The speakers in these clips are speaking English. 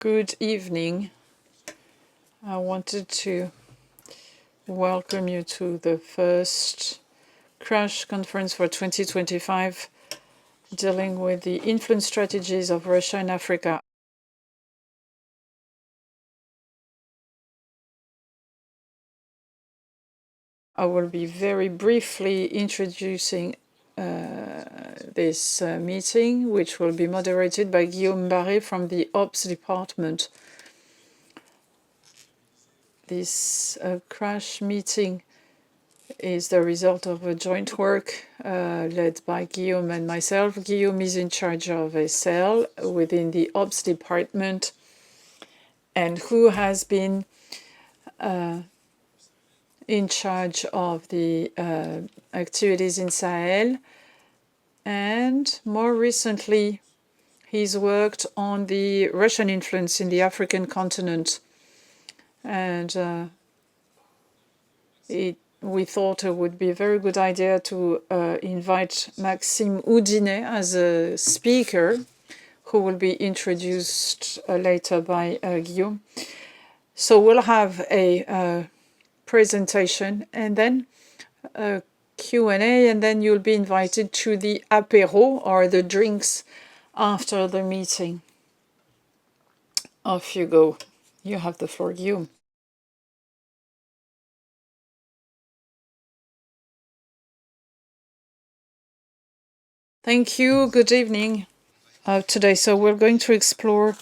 Good evening. I wanted to welcome you to the first crash conference for 2025 dealing with the influence strategies of Russia in Africa. I will be very briefly introducing this meeting, which will be moderated by Guillaume Baret from the Ops department. This crash meeting is the result of a joint work led by Guillaume and myself. Guillaume is in charge of a cell within the Ops department and who has been in charge of the activities in Sahel. And more recently, he's worked on the Russian influence in the African continent. And we thought it would be a very good idea to invite Maxime Audinet as a speaker, who will be introduced later by Guillaume. So we'll have a presentation and then a Q&A, and then you'll be invited to the apéro, or the drinks, after the meeting. Off you go. You have the floor, Guillaume. Thank you. Good evening. Today, so we're going to explore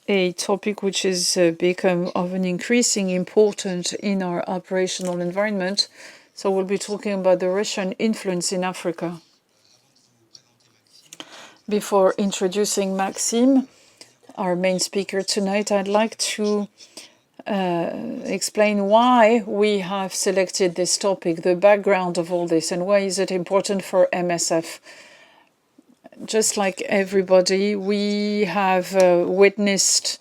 a topic which has become of an increasing importance in our operational environment. So we'll be talking about the Russian influence in Africa. Before introducing Maxime, our main speaker tonight, I'd like to explain why we have selected this topic, the background of all this, and why is it important for MSF. Just like everybody, we have witnessed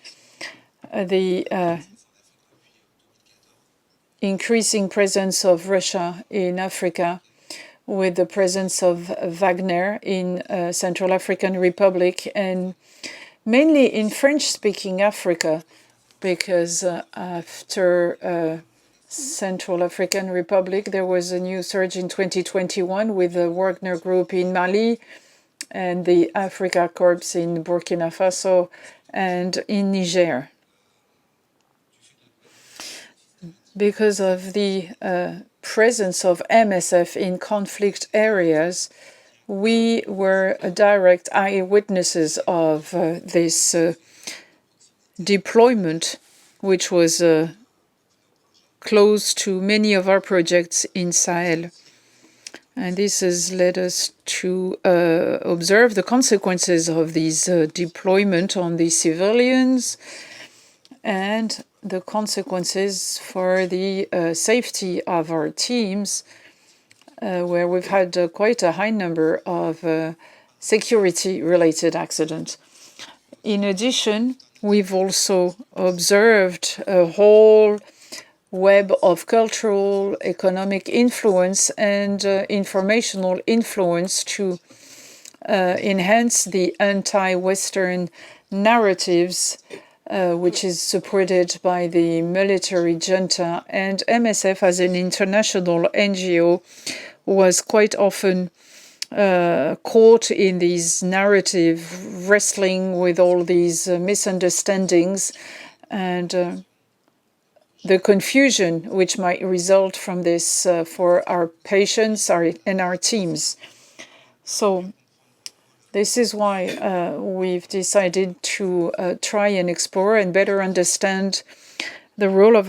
the increasing presence of Russia in Africa, with the presence of Wagner in Central African Republic, and mainly in French-speaking Africa, because after Central African Republic, there was a new surge in 2021 with the Wagner Group in Mali, and the Africa Corps in Burkina Faso and in Niger. Because of the presence of MSF in conflict areas, we were direct eyewitnesses of this deployment, which was close to many of our projects in Sahel. And this has led us to observe the consequences of these deployment on the civilians and the consequences for the safety of our teams, where we've had quite a high number of security-related accidents. In addition, we've also observed a whole web of cultural, economic influence and informational influence to enhance the anti-Western narratives, which is supported by the military junta. And MSF, as an international NGO, was quite often caught in these narrative, wrestling with all these misunderstandings and the confusion which might result from this for our patients and our teams. So this is why we've decided to try and explore and better understand the role of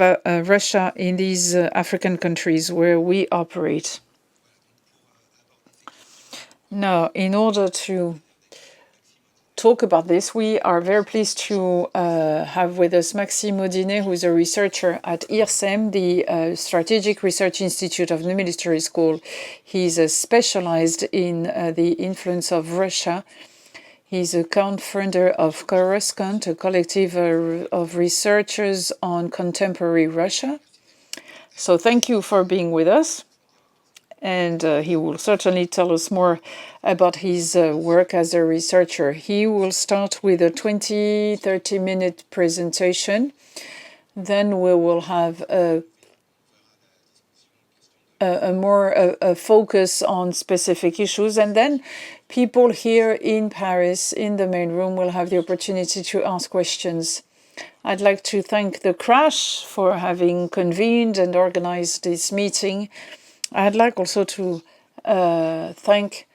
Russia in these African countries where we operate. Now, in order to talk about this, we are very pleased to have with us Maxime Audinet, who is a researcher at IRSEM, the Strategic Research Institute of the Military School. He's specialized in the influence of Russia. He's a co-founder of Coruscant, a collective of researchers on contemporary Russia. So thank you for being with us. and he will certainly tell us more about his work as a researcher. He will start with a 20-30 minute presentation. Then we will have a focus on specific issues, and then people here in Paris in the main room will have the opportunity to ask questions. I'd like to thank the Crash for having convened and organized this meeting. I'd like also to thank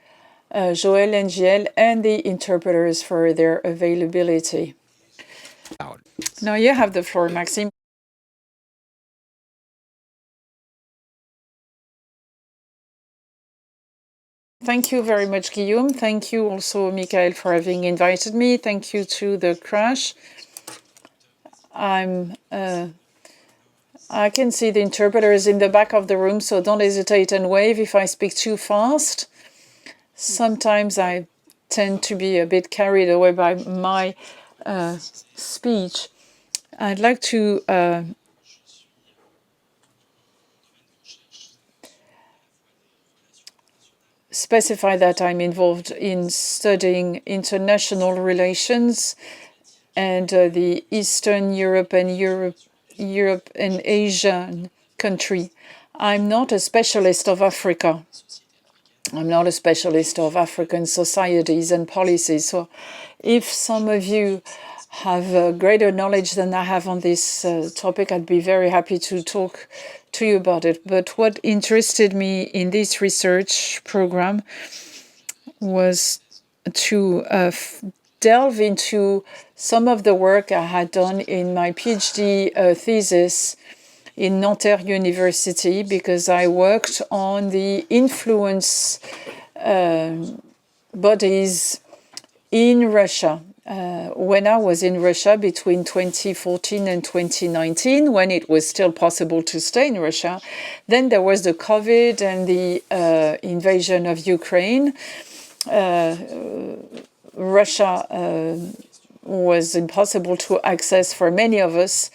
Joël and Giel and the interpreters for their availability. Now you have the floor, Maxime. Thank you very much, Guillaume. Thank you also, Michaël, for having invited me. Thank you to the Crash. I can see the interpreters in the back of the room, so don't hesitate and wave if I speak too fast. Sometimes I tend to be a bit carried away by my speech. I'd like to specify that I'm involved in studying international relations and the Eastern Europe and Asian country. I'm not a specialist of Africa. I'm not a specialist of African societies and policies. So if some of you have greater knowledge than I have on this topic, I'd be very happy to talk to you about it. But what interested me in this research program was to delve into some of the work I had done in my PhD thesis in Nanterre University, because I worked on the influence bodies in Russia. When I was in Russia between 2014 and 2019, when it was still possible to stay in Russia, then there was the COVID and the invasion of Ukraine. Russia was impossible to access for many of us.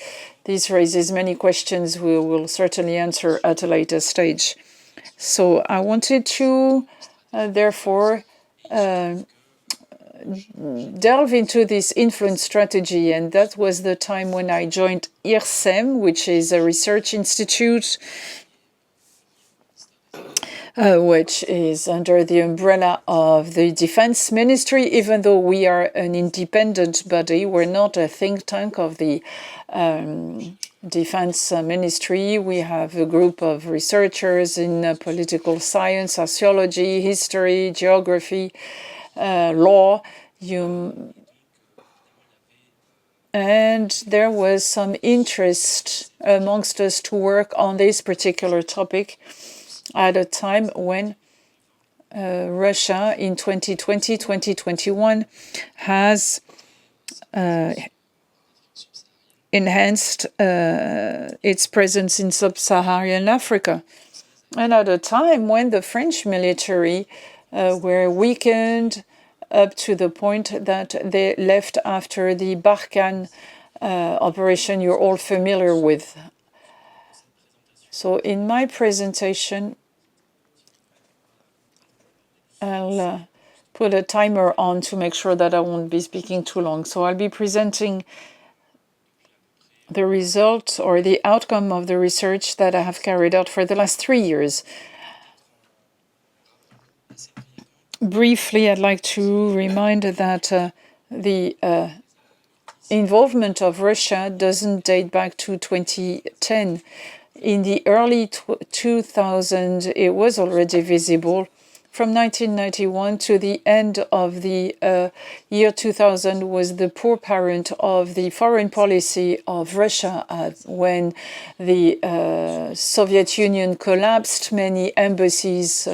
This raises many questions we will certainly answer at a later stage. So I wanted to, therefore, delve into this influence strategy, and that was the time when I joined IRSEM, which is a research institute which is under the umbrella of the Defense Ministry. Even though we are an independent body, we're not a think tank of the Defense Ministry. We have a group of researchers in political science, sociology, history, geography, law, and there was some interest amongst us to work on this particular topic at a time when Russia in 2020, 2021 has enhanced its presence in sub-Saharan Africa. And at a time when the French military were weakened up to the point that they left after the Barkhane operation you're all familiar with. So in my presentation, I'll put a timer on to make sure that I won't be speaking too long. So I'll be presenting the result or the outcome of the research that I have carried out for the last 3 years. Briefly, I'd like to remind that the involvement of Russia doesn't date back to 2010. In the early 2000s, it was already visible. From 1991 to the end of the year 2000 was the poor parent of the foreign policy of Russia. When the Soviet Union collapsed, many embassies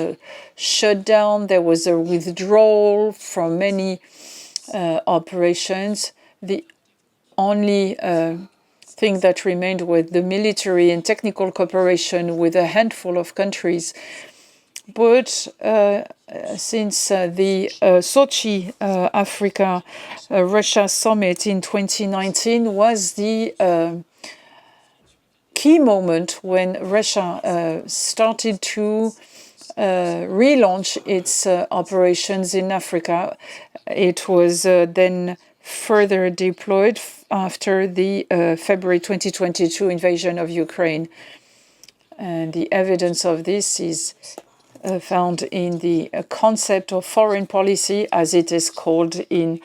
shut down. There was a withdrawal from many operations. The only thing that remained was the military and technical cooperation with a handful of countries. But since the Sochi Africa Russia summit in 2019 was the key moment when Russia started to relaunch its operations in Africa. It was then further deployed after the February 2022 invasion of Ukraine. And the evidence of this is found in the concept of foreign policy, as it is called in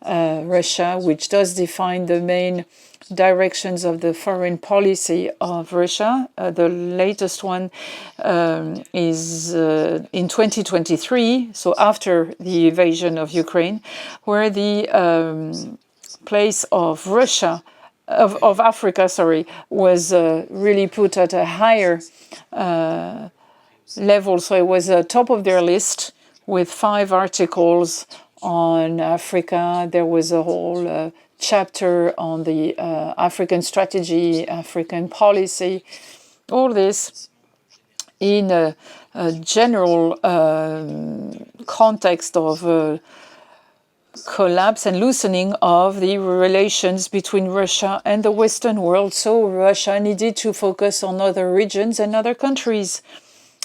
Russia, which does define the main directions of the foreign policy of Russia. The latest one is in 2023, so after the invasion of Ukraine, where the place of Russia, of Africa, was really put at a higher level. So it was top of their list with 5 articles on Africa. There was a whole chapter on the African strategy, African policy, all this in a general context of collapse and loosening of the relations between Russia and the Western world. So Russia needed to focus on other regions and other countries.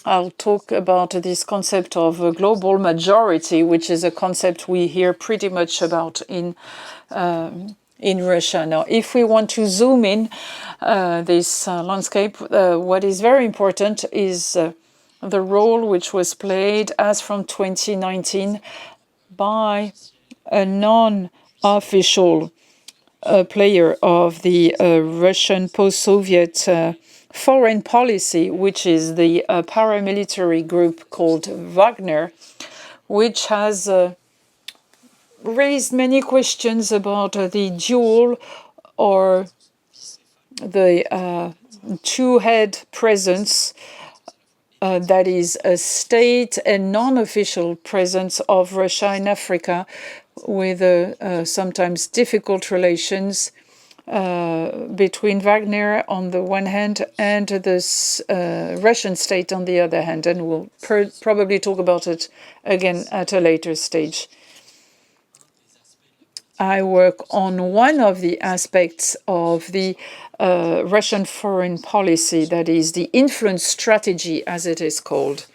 I'll talk about this concept of a global majority, which is a concept we hear pretty much about in Russia. Now, if we want to zoom in this landscape, what is very important is the role which was played as from 2019 by a non-official player of the Russian post-Soviet foreign policy, which is the paramilitary group called Wagner, which has raised many questions about the dual or the two-head presence that is a state and non-official presence of Russia in Africa, with sometimes difficult relations between Wagner on the one hand and the Russian state on the other hand. And we'll probably talk about it again at a later stage. I work on one of the aspects of the Russian foreign policy, that is the influence strategy, as it is called.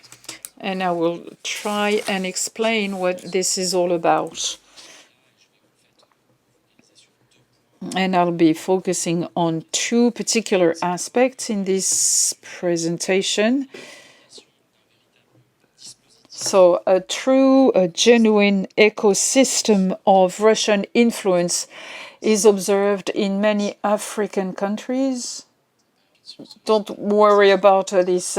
And I will try and explain what this is all about. And I'll be focusing on 2 particular aspects in this presentation. So a genuine ecosystem of Russian influence is observed in many African countries. Don't worry about this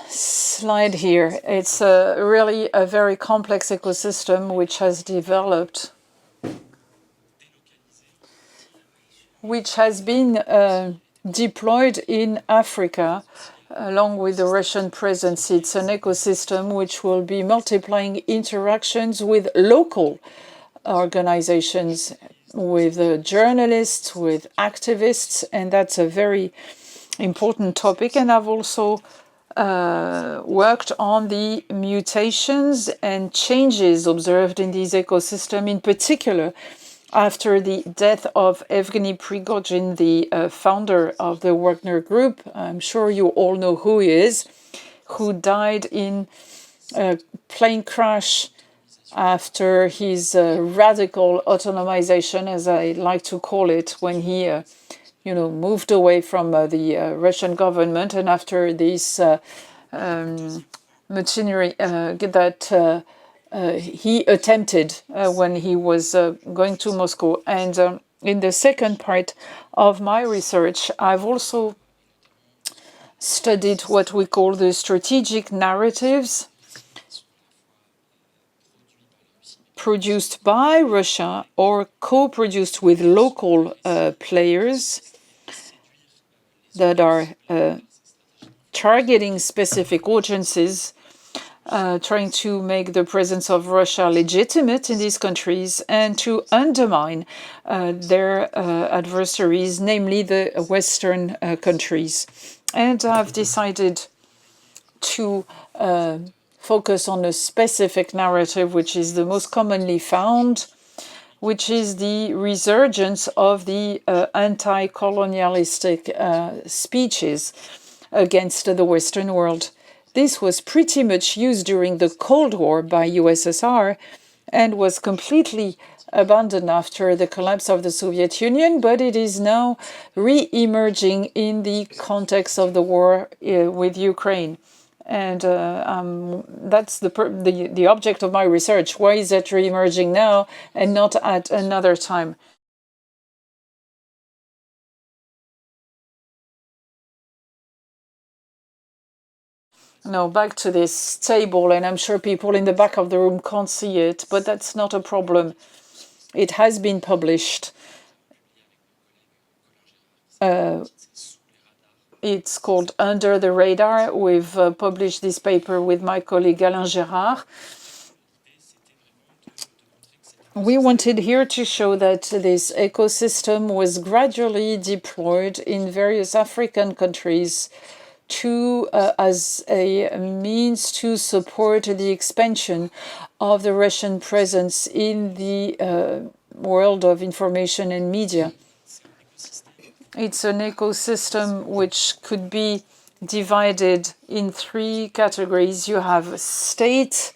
slide here. It's really a very complex ecosystem which has developed, which has been deployed in Africa along with the Russian presence. It's an ecosystem which will be multiplying interactions with local organizations, with journalists, with activists, and that's a very important topic. And I've also worked on the mutations and changes observed in this ecosystem, in particular after the death of Evgeny Prigozhin, the founder of the Wagner Group. I'm sure you all know who he is, who died in a plane crash after his radical autonomization, as I like to call it, when he moved away from the Russian government, and after this machinery that he attempted when he was going to Moscow. And in the second part of my research, I've also studied what we call the strategic narratives produced by Russia or co-produced with local players that are targeting specific audiences, trying to make the presence of Russia legitimate in these countries and to undermine their adversaries, namely the Western countries. And I've decided to focus on a specific narrative, which is the most commonly found, which is the resurgence of the anti-colonialistic speeches against the Western world. This was pretty much used during the Cold War by USSR and was completely abandoned after the collapse of the Soviet Union, but it is now re-emerging in the context of the war with Ukraine. And that's the object of my research. Why is it re-emerging now and not at another time? Now back to this table, and I'm sure people in the back of the room can't see it, but that's not a problem. It has been published. It's called Under the Radar. We've published this paper with my colleague Alain Gérard. We wanted here to show that this ecosystem was gradually deployed in various African countries as a means to support the expansion of the Russian presence in the world of information and media. It's an ecosystem which could be divided in three categories. You have state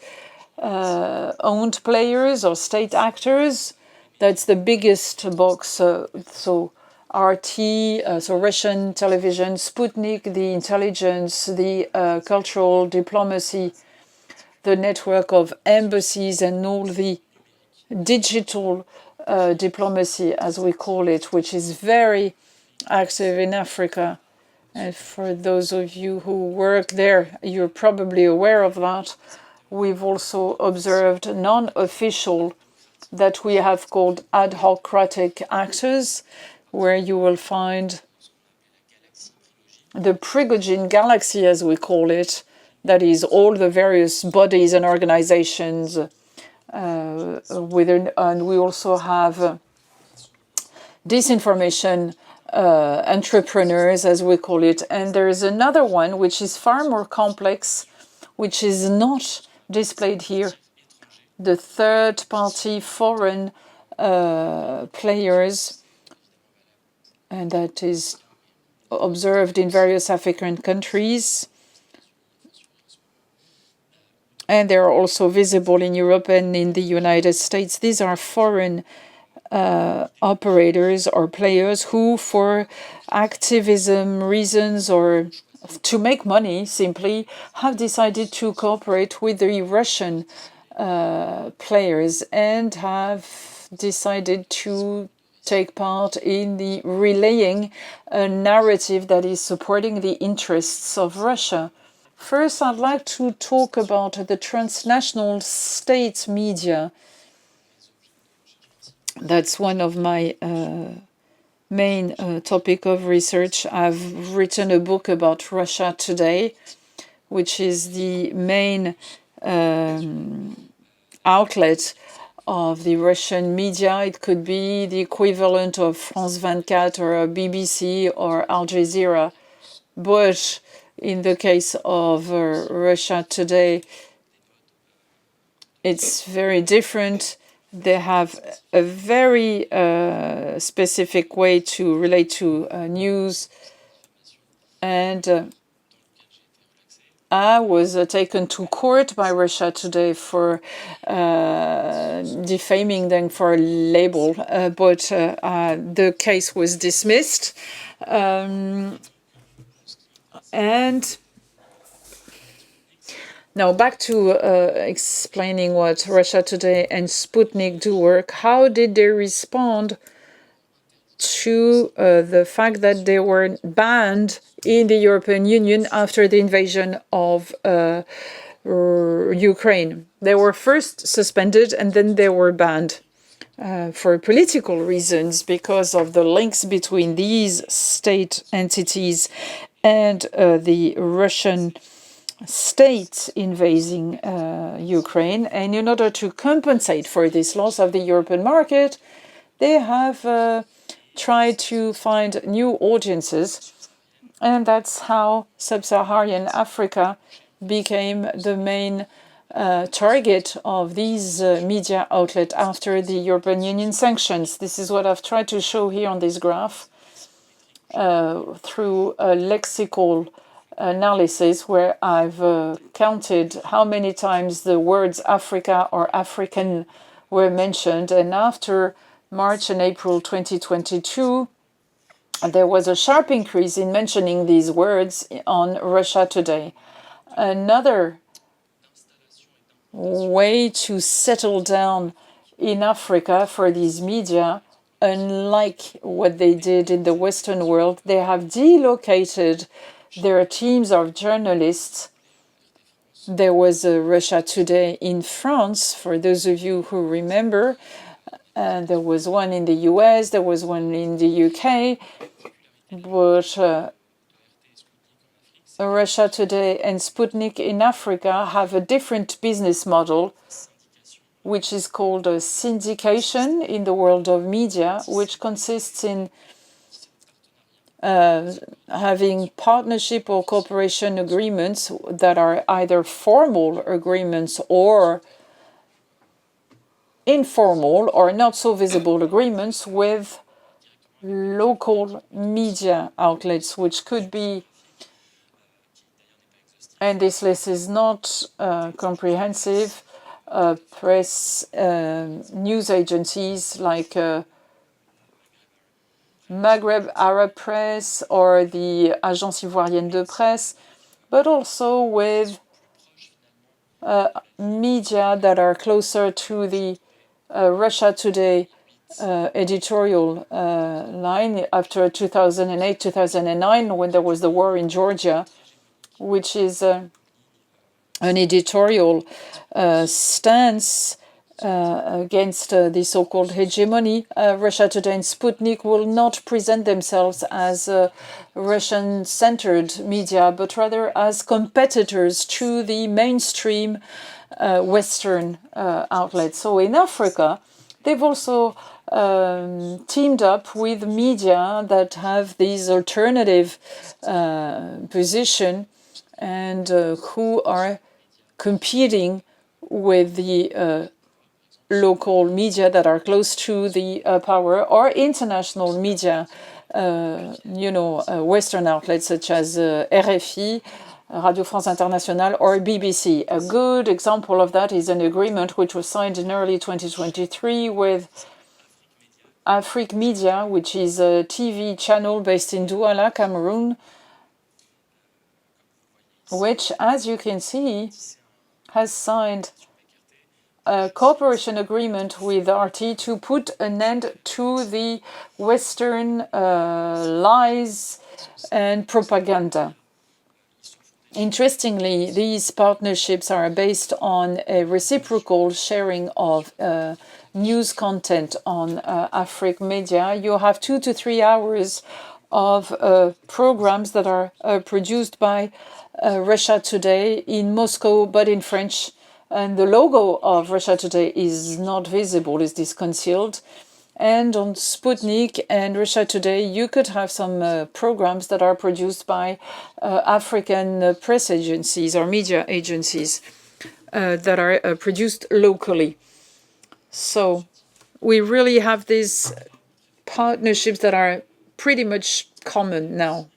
owned players or state actors. That's the biggest box. So RT, so Russian television, Sputnik, the intelligence, the cultural diplomacy, the network of embassies, and all the digital diplomacy, as we call it, which is very active in Africa. And for those of you who work there, you're probably aware of that. We've also observed non-official that we have called ad hocratic actors, where you will find the Prigogine galaxy, as we call it, that is all the various bodies and organizations within, and we also have disinformation entrepreneurs, as we call it. And there is another one which is far more complex, which is not displayed here. The third-party foreign players, and that is observed in various African countries. And they are also visible in Europe and in the United States. These are foreign operators or players who, for activism reasons or to make money simply, have decided to cooperate with the Russian players and have decided to take part in the relaying a narrative that is supporting the interests of Russia. First, I'd like to talk about the transnational state media. That's one of my main topic of research. I've written a book about Russia Today, which is the main outlet of the Russian media. It could be the equivalent of France 24 or BBC or Al Jazeera. But in the case of Russia Today, it's very different. They have a very specific way to relate to news. And I was taken to court by Russia Today for defaming them for a label, but the case was dismissed. And now back to explaining what Russia Today and Sputnik do work. How did they respond to the fact that they were banned in the European Union after the invasion of Ukraine? They were first suspended and then they were banned for political reasons because of the links between these state entities and the Russian state invading Ukraine. And in order to compensate for this loss of the European market, they have tried to find new audiences. And that's how sub-Saharan Africa became the main target of these media outlets after the European Union sanctions. This is what I've tried to show here on this graph through a lexical analysis where I've counted how many times the words Africa or African were mentioned. And after March and April 2022, there was a sharp increase in mentioning these words on Russia Today. Another way to settle down in Africa for these media, unlike what they did in the Western world, they have delocated their teams of journalists. There was a Russia Today in France, for those of you who remember. There was one in the US, there was one in the UK. But Russia Today and Sputnik in Africa have a different business model, which is called a syndication in the world of media, which consists in having partnership or cooperation agreements that are either formal agreements or informal or not so visible agreements with local media outlets, which could be, and this list is not comprehensive, press news agencies like Maghreb Arab Press or the Agence Ivoirienne de Presse, but also with media that are closer to the Russia Today editorial line after 2008, 2009, when there was the war in Georgia, which is an editorial stance against the so-called hegemony. Russia Today and Sputnik will not present themselves as Russian-centered media, but rather as competitors to the mainstream Western outlets. So in Africa, they've also teamed up with media that have these alternative position and who are competing with the local media that are close to the power, or international media, Western outlets such as RFI, Radio France Internationale, or BBC. A good example of that is an agreement which was signed in early 2023 with Afrique Media, which is a TV channel based in Douala, Cameroon, which, as you can see, has signed a cooperation agreement with RT to put an end to the Western lies and propaganda. Interestingly, these partnerships are based on a reciprocal sharing of news content on Afrique Media. You have 2 to 3 hours of programs that are produced by Russia Today in Moscow, but in French. And the logo of Russia Today is not visible, is concealed. And on Sputnik and Russia Today, you could have some programs that are produced by African press agencies or media agencies that are produced locally. So we really have these partnerships that are pretty much common now.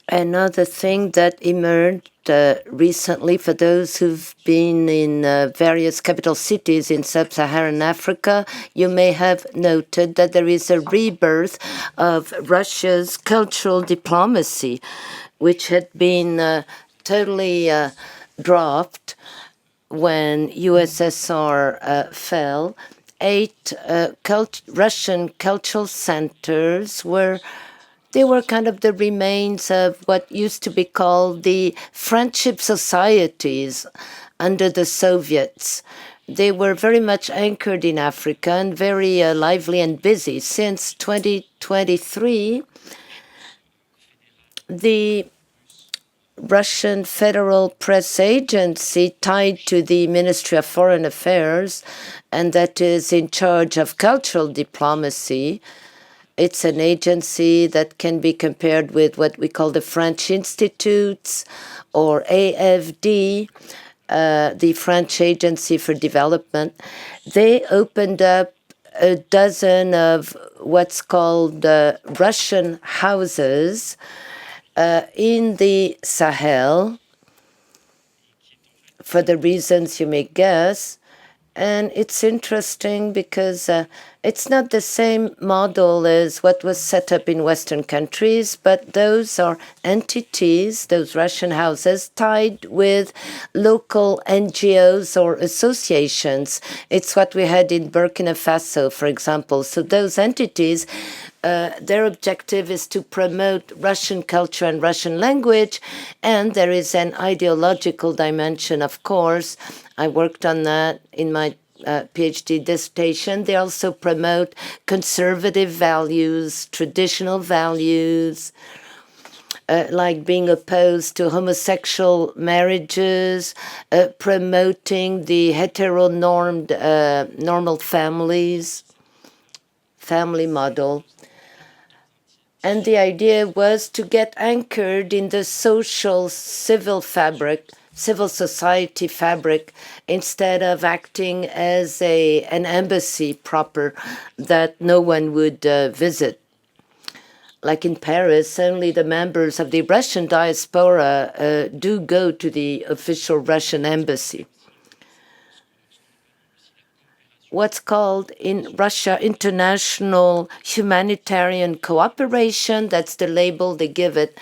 Another thing that emerged recently for those who've been in various capital cities in sub-Saharan Africa, you may have noted that there is a rebirth of Russia's cultural diplomacy, which had been totally dropped when USSR fell. 8 Russian cultural centers were kind of the remains of what used to be called the friendship societies under the Soviets. They were very much anchored in Africa and very lively and busy. Since 2023, the Russian Federal Press Agency, tied to the Ministry of Foreign Affairs, and that is in charge of cultural diplomacy. It's an agency that can be compared with what we call the French Institutes or AFD, the French Agency for Development. They opened up a dozen of what's called Russian houses in the Sahel, for the reasons you may guess. And it's interesting because it's not the same model as what was set up in Western countries, but those are entities, those Russian houses, tied with local NGOs or associations. It's what we had in Burkina Faso, for example. So those entities, their objective is to promote Russian culture and Russian language, and there is an ideological dimension, of course. I worked on that in my PhD dissertation. They also promote conservative values, traditional values, like being opposed to homosexual marriages, promoting the heteronormed normal family model. And the idea was to get anchored in the social civil society fabric, instead of acting as an embassy proper that no one would visit. Like in Paris, only the members of the Russian diaspora do go to the official Russian embassy. What's called in Russia international humanitarian cooperation, that's the label they give it.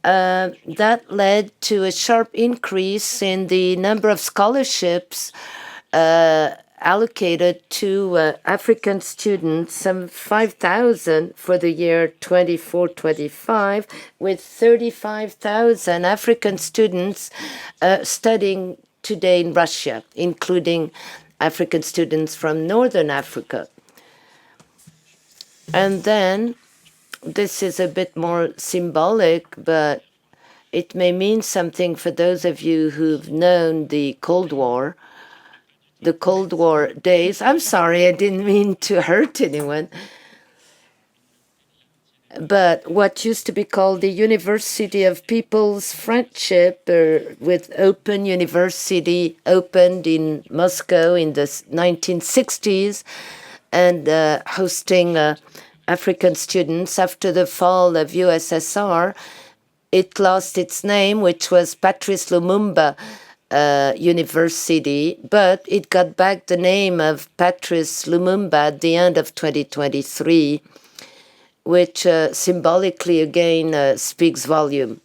That led to a sharp increase in the number of scholarships allocated to African students, some 5,000 for the year 24-25, with 35,000 African students studying today in Russia, including African students from Northern Africa. And then, this is a bit more symbolic, but it may mean something for those of you who've known the Cold War days. I'm sorry, I didn't mean to hurt anyone. But what used to be called the University of People's Friendship, with Open University, opened in Moscow in the 1960s, and hosting African students. After the fall of USSR, it lost its name, which was Patrice Lumumba University, but it got back the name of Patrice Lumumba at the end of 2023, which symbolically again speaks volume.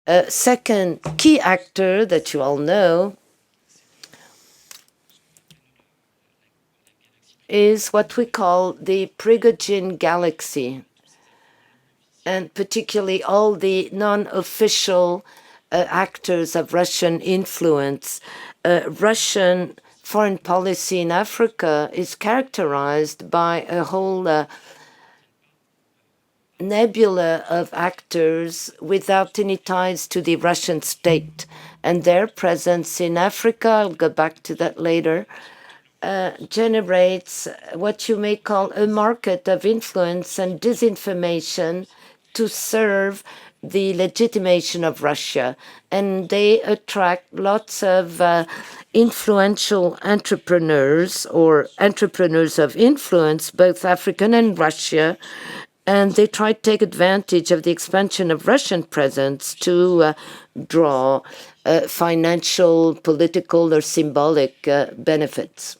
A second key actor that you all know is what we call the Prigozhin galaxy, and particularly all the non-official actors of Russian influence. Russian foreign policy in Africa is characterized by a whole nebula of actors without any ties to the Russian state. And their presence in Africa, I'll go back to that later, generates what you may call a market of influence and disinformation to serve the legitimation of Russia. And they attract lots of influential entrepreneurs or entrepreneurs of influence, both African and Russia, and they try to take advantage of the expansion of Russian presence to draw financial, political, or symbolic benefits.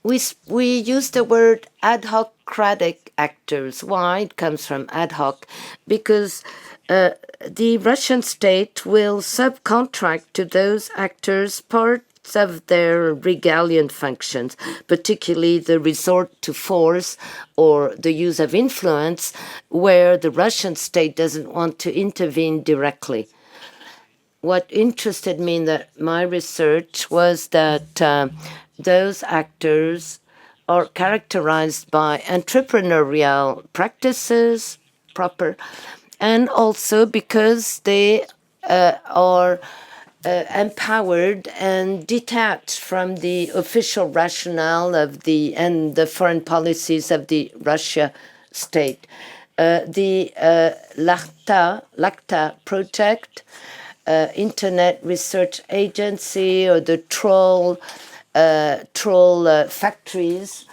We use the word ad hocratic actors. Why? It comes from ad hoc, because the Russian state will subcontract to those actors parts of their regalian functions, particularly the resort to force or the use of influence, where the Russian state doesn't want to intervene directly. What interested me in my research was that those actors are characterized by entrepreneurial practices, and also because they are empowered and detached from the official rationale of and the foreign policies of the Russia state. The Lakhta project, Internet Research Agency, or the Troll troll factories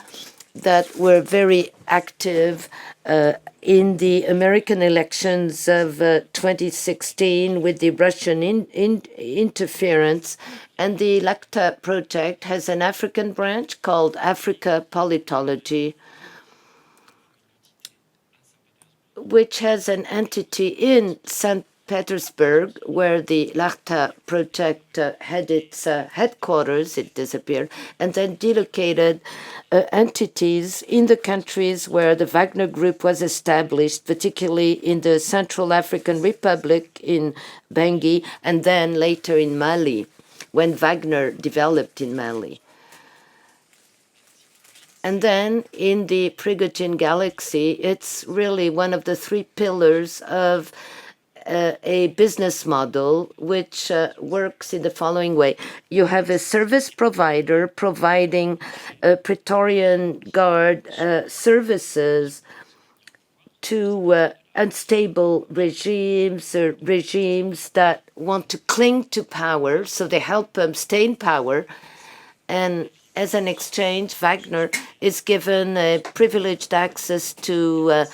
that were very active in the American elections of 2016 with the Russian interference. And the Lakhta project has an African branch called Africa Politology, which has an entity in St. Petersburg, where the Lakhta project had its headquarters. It disappeared, and then delocated entities in the countries where the Wagner Group was established, particularly in the Central African Republic in Bangui, and then later in Mali, when Wagner developed in Mali. And then in the Prigozhin galaxy, it's really one of the three pillars of a business model which works in the following way. You have a service provider providing Praetorian Guard services to unstable regimes or regimes that want to cling to power, so they help them stay in power. And as an exchange, Wagner is given privileged access to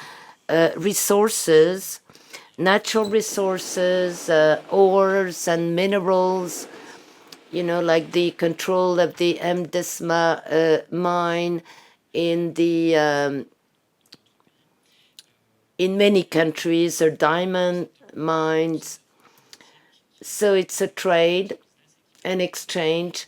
resources, natural resources, ores and minerals, like the control of the Mdesma mine in many countries, or diamond mines. So it's a trade, an exchange,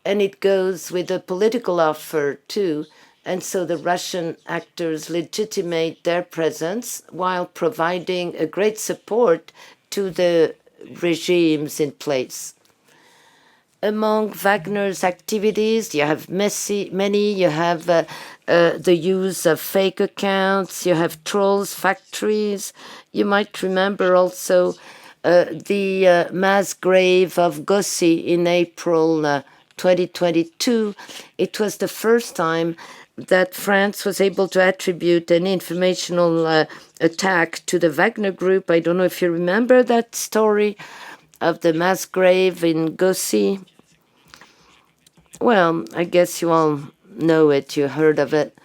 and it goes with a political offer too. And so the Russian actors legitimate their presence while providing a great support to the regimes in place. Among Wagner's activities, you have many. You have the use of fake accounts. You have trolls factories. You might remember also the mass grave of Gossi in April 2022. It was the first time that France was able to attribute an informational attack to the Wagner Group. I don't know if you remember that story of the mass grave in Gossi. Well, I guess you all know it, you heard of it.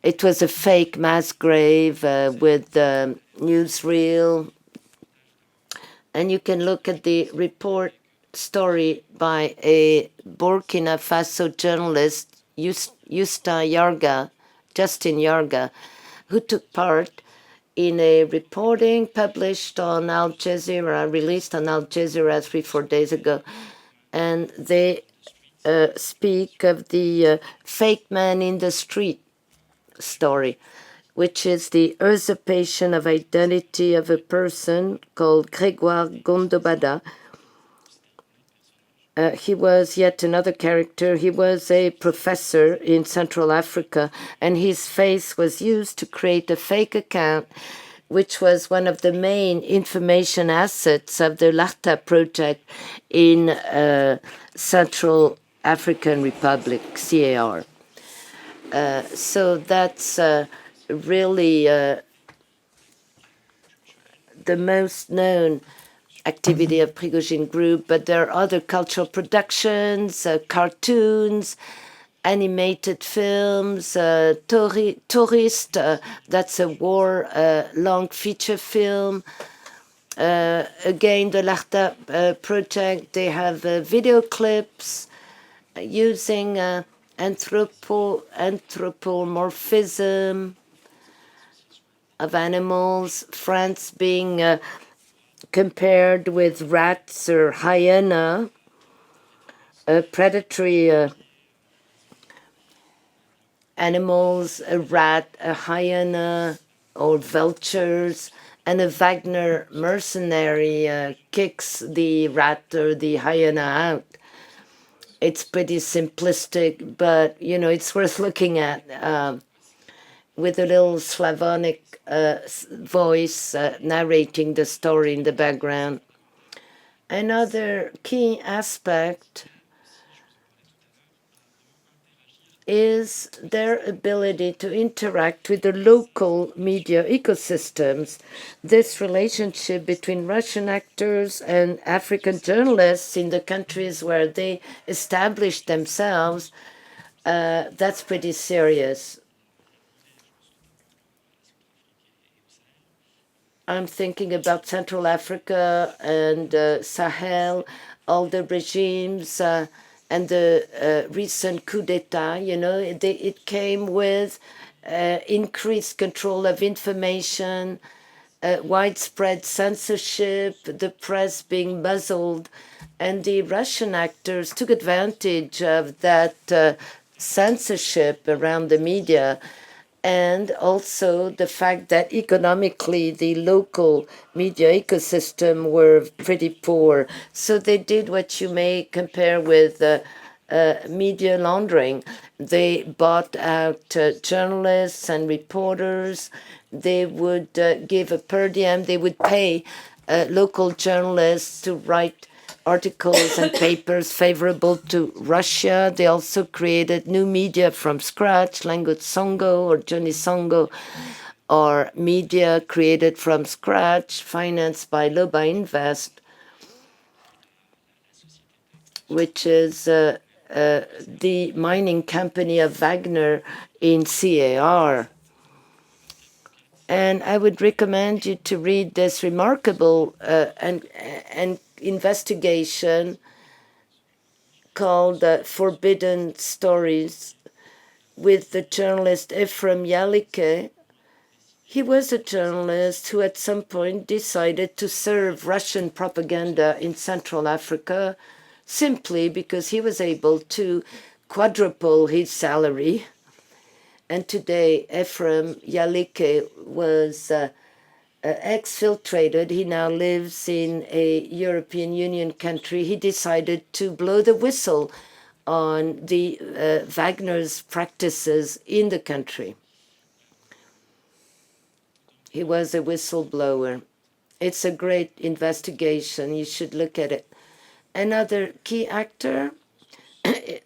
It was a fake mass grave with newsreel. And you can look at the report story by a Burkina Faso journalist, Justin Yarga, who took part in a reporting published on Al Jazeera, released on Al Jazeera 3-4 days ago. And they speak of the fake man in the street story, which is the usurpation of identity of a person called Grégoire Gondobada. He was yet another character. He was a professor in Central Africa, and his face was used to create a fake account, which was one of the main information assets of the Lakhta project in Central African Republic, CAR. So that's really the most known activity of Prigozhin Group, but there are other cultural productions, cartoons, animated films, Tourist, that's a war long feature film. Again, the Lakhta project, they have video clips using anthropomorphism of animals, France being compared with rats or hyena, predatory animals, a rat, a hyena, or vultures, and a Wagner mercenary kicks the rat or the hyena out. It's pretty simplistic, but it's worth looking at with a little Slavonic voice narrating the story in the background. Another key aspect is their ability to interact with the local media ecosystems. This relationship between Russian actors and African journalists in the countries where they established themselves, that's pretty serious. I'm thinking about Central Africa and Sahel, all the regimes and the recent coup d'etat, it came with increased control of information, widespread censorship, the press being muzzled, and the Russian actors took advantage of that censorship around the media, and also the fact that economically the local media ecosystem were pretty poor. So they did what you may compare with media laundering. They bought out journalists and reporters. They would give a per diem. They would pay local journalists to write articles and papers favorable to Russia. They also created new media from scratch, Langut Songo or Johnny Songo, or media created from scratch, financed by Loba Invest, which is the mining company of Wagner in CAR. And I would recommend you to read this remarkable and investigation called Forbidden Stories with the journalist Ephraim Yalike. He was a journalist who at some point decided to serve Russian propaganda in Central Africa simply because he was able to quadruple his salary. And today, Ephraim Yalike was exfiltrated. He now lives in a European Union country. He decided to blow the whistle on the Wagner's practices in the country. He was a whistleblower. It's a great investigation. You should look at it. Another key actor,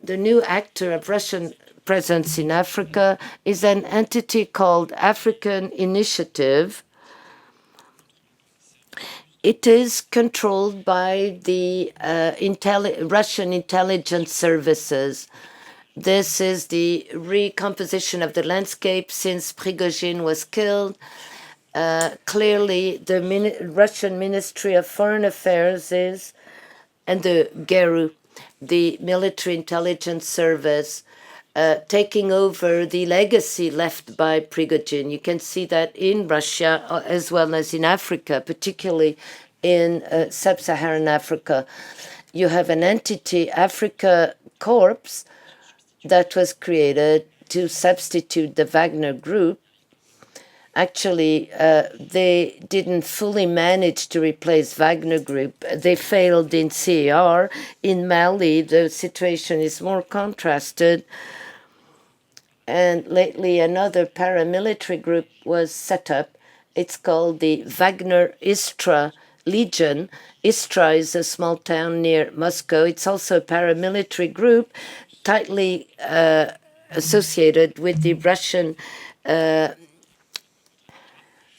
the new actor of Russian presence in Africa, is an entity called African Initiative. It is controlled by the Russian intelligence services. This is the recomposition of the landscape since Prigozhin was killed. Clearly, the Russian Ministry of Foreign Affairs is, and the GERU, the Military Intelligence Service, taking over the legacy left by Prigozhin. You can see that in Russia as well as in Africa, particularly in sub-Saharan Africa. You have an entity, Africa Corps, that was created to substitute the Wagner Group. Actually, they didn't fully manage to replace Wagner Group. They failed in CAR. In Mali, the situation is more contrasted. And lately, another paramilitary group was set up. It's called the Wagner Istra Legion. Istra is a small town near Moscow. It's also a paramilitary group tightly associated with the Russian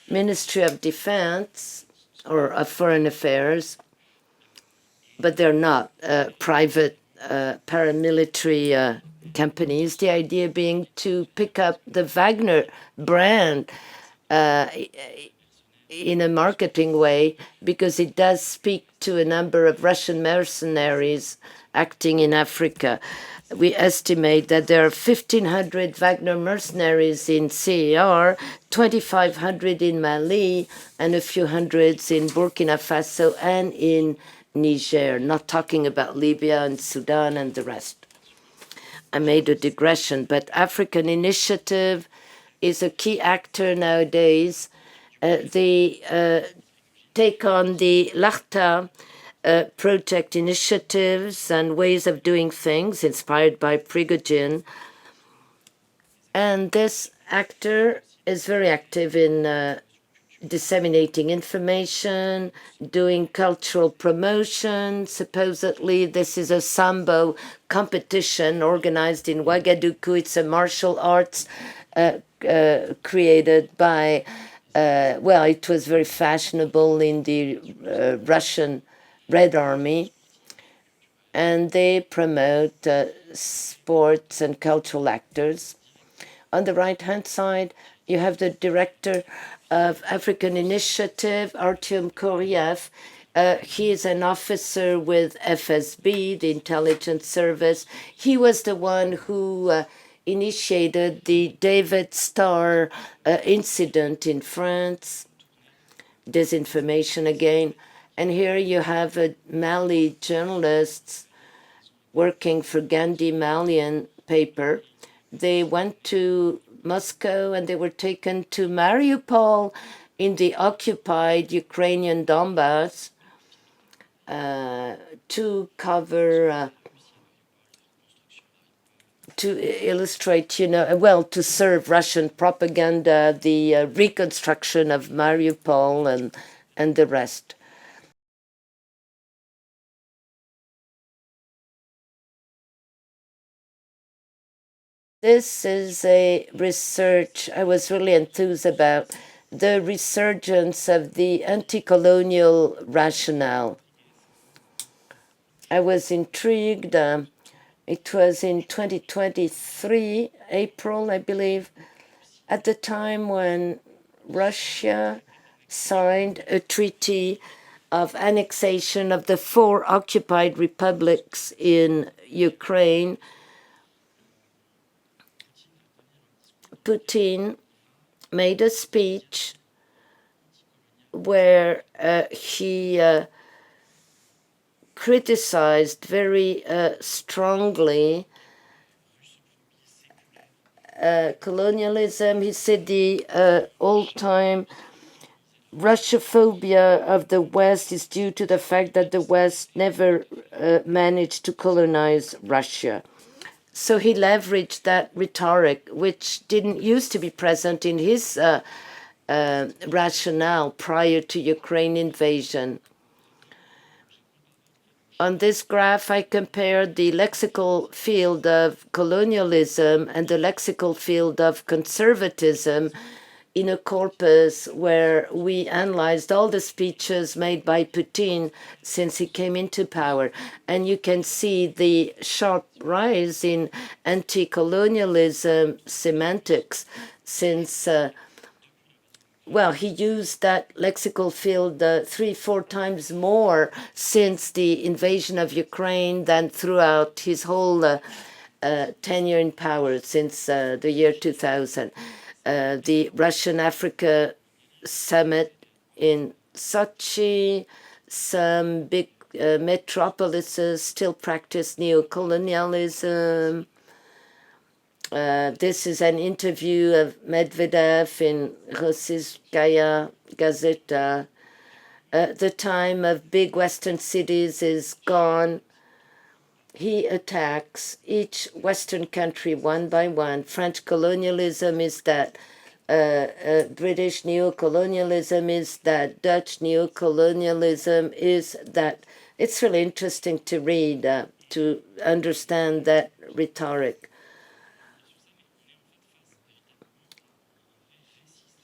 Ministry of Defense or of Foreign Affairs, but they're not private paramilitary companies. The idea being to pick up the Wagner brand in a marketing way, because it does speak to a number of Russian mercenaries acting in Africa. We estimate that there are 1,500 Wagner mercenaries in CAR, 2,500 in Mali, and a few hundreds in Burkina Faso and in Niger, not talking about Libya and Sudan and the rest. I made a digression, but African Initiative is a key actor nowadays. They take on the Lakhta project initiatives and ways of doing things inspired by Prigozhin. And this actor is very active in disseminating information, doing cultural promotion. Supposedly, this is a sambo competition organized in Ouagadougou. It's a martial arts created by, well, it was very fashionable in the Russian Red Army. And they promote sports and cultural actors. On the right-hand side, you have the director of African Initiative, Artyom Koryaev. He is an officer with FSB, the intelligence service. He was the one who initiated the David Star incident in France, Disinformation again. And here you have Mali journalists working for Gandhi Malian paper. They went to Moscow and they were taken to Mariupol in the occupied Ukrainian Donbass to cover, to illustrate, well, to serve Russian propaganda, the reconstruction of Mariupol and the rest. This is a research I was really enthused about, the resurgence of the anti-colonial rationale. I was intrigued. It was in 2023, April, I believe, at the time when Russia signed a treaty of annexation of the 4 occupied republics in Ukraine. Putin made a speech where he criticized very strongly colonialism. He said the old-time Russophobia of the West is due to the fact that the West never managed to colonize Russia. So he leveraged that rhetoric, which didn't used to be present in his rationale prior to Ukraine invasion. On this graph, I compared the lexical field of colonialism and the lexical field of conservatism in a corpus where we analyzed all the speeches made by Putin since he came into power. And you can see the sharp rise in anti-colonialism semantics since, well, he used that lexical field 3-4 times more since the invasion of Ukraine than throughout his whole tenure in power since the year 2000. The Russian-Africa summit in Sochi, some big metropolises still practice neocolonialism. This is an interview of Medvedev in Rossiyskaya Gazeta. The time of big Western cities is gone. He attacks each Western country one by one. French colonialism is that, British neocolonialism is that, Dutch neocolonialism is that. It's really interesting to read, to understand that rhetoric.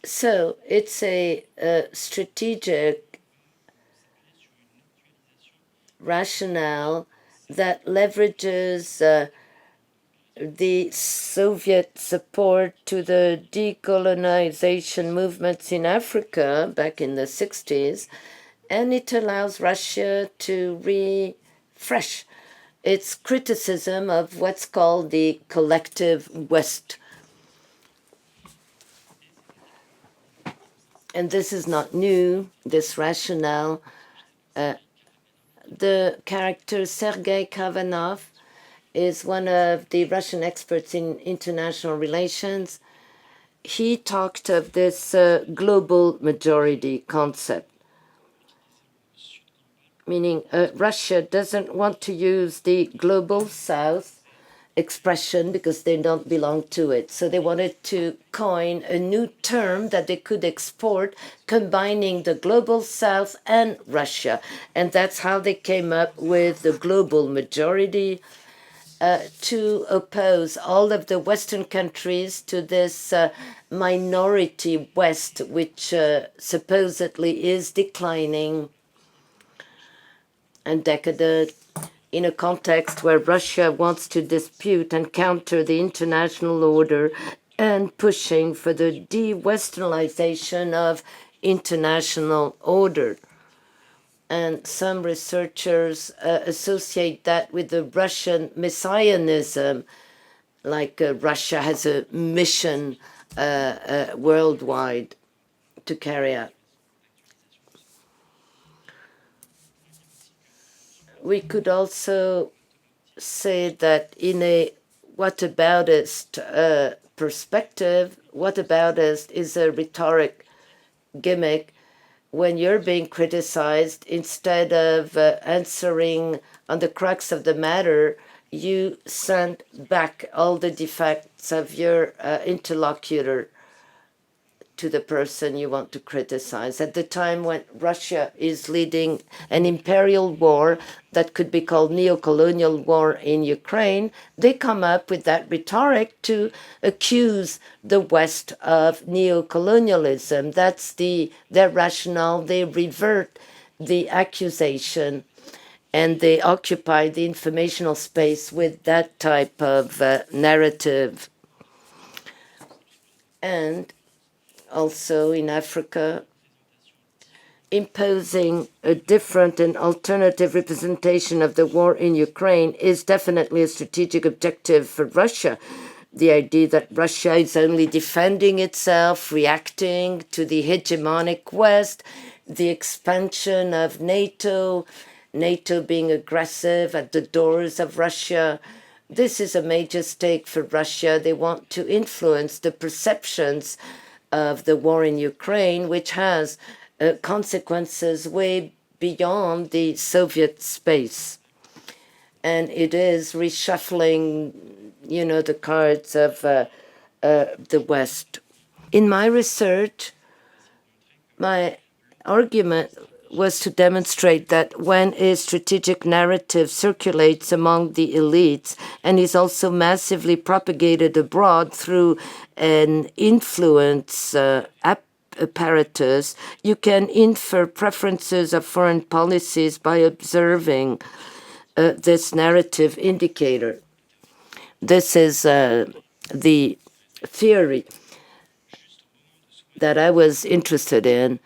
So it's a strategic rationale that leverages the Soviet support to the decolonization movements in Africa back in the 60s, and it allows Russia to refresh its criticism of what's called the collective West. And this is not new, this rationale. The character Sergei Kavanov is one of the Russian experts in international relations. He talked of this global majority concept, meaning Russia doesn't want to use the global south expression because they don't belong to it. So they wanted to coin a new term that they could export, combining the global south and Russia. And that's how they came up with the global majority, to oppose all of the Western countries to this minority West, which supposedly is declining and decadent, in a context where Russia wants to dispute and counter the international order and pushing for the de-Westernization of international order. And some researchers associate that with the Russian messianism, like Russia has a mission worldwide to carry out. We could also say that in a whataboutist perspective, whataboutist is a rhetoric gimmick. When you're being criticized, instead of answering on the crux of the matter, you send back all the defects of your interlocutor to the person you want to criticize. At the time when Russia is leading an imperial war that could be called neo-colonial war in Ukraine, they come up with that rhetoric to accuse the West of neo-colonialism. That's their rationale. They revert the accusation and they occupy the informational space with that type of narrative. And also in Africa, imposing a different and alternative representation of the war in Ukraine is definitely a strategic objective for Russia. The idea that Russia is only defending itself, reacting to the hegemonic West, the expansion of NATO being aggressive at the doors of Russia. This is a major stake for Russia. They want to influence the perceptions of the war in Ukraine, which has consequences way beyond the Soviet space. And it is reshuffling, the cards of the West. In my research, my argument was to demonstrate that when a strategic narrative circulates among the elites and is also massively propagated abroad through an influence apparatus, you can infer preferences of foreign policies by observing this narrative indicator. This is the theory that I was interested in.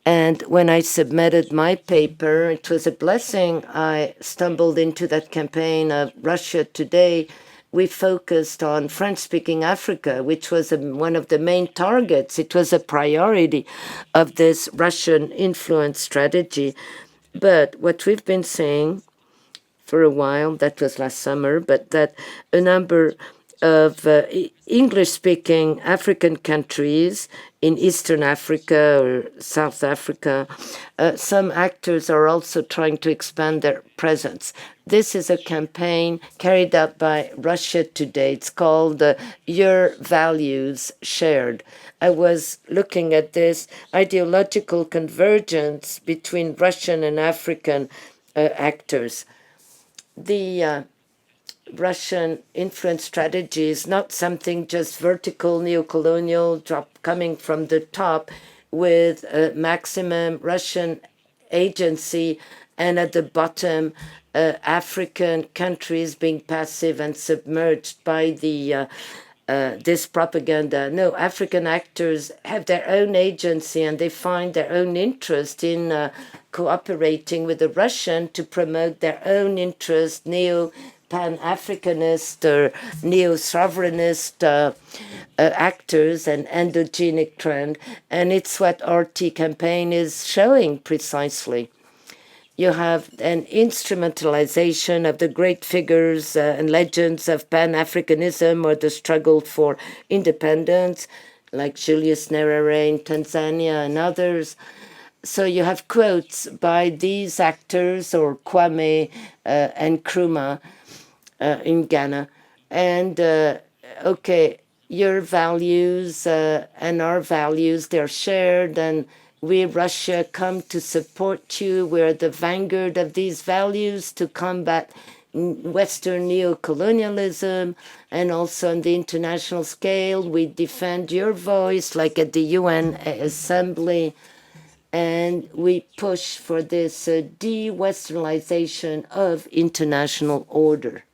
And when I submitted my paper, it was a blessing. I stumbled into that campaign of Russia Today. We focused on French-speaking Africa, which was one of the main targets. It was a priority of this Russian influence strategy. But what we've been saying for a while, that was last summer, but that a number of English-speaking African countries in Eastern Africa or South Africa, some actors are also trying to expand their presence. This is a campaign carried out by Russia Today. It's called Your Values Shared. I was looking at this ideological convergence between Russian and African actors. The Russian influence strategy is not something just vertical, neo-colonial, coming from the top with a maximum Russian agency, and at the bottom, African countries being passive and submerged by this propaganda. No, African actors have their own agency and they find their own interest in cooperating with the Russian to promote their own interest, Pan-Africanist or neo-sovereignist actors and endogenic trend. And it's what RT campaign is showing precisely. You have an instrumentalization of the great figures and legends of Pan-Africanism or the struggle for independence, like Julius Nyerere in Tanzania and others. So you have quotes by these actors or Kwame and Nkrumah in Ghana, And okay, your values and our values, they're shared, and we, Russia, come to support you. We're the vanguard of these values to combat Western neocolonialism, and also on the international scale, we defend your voice, like at the UN Assembly, and we push for this de-Westernization of international order.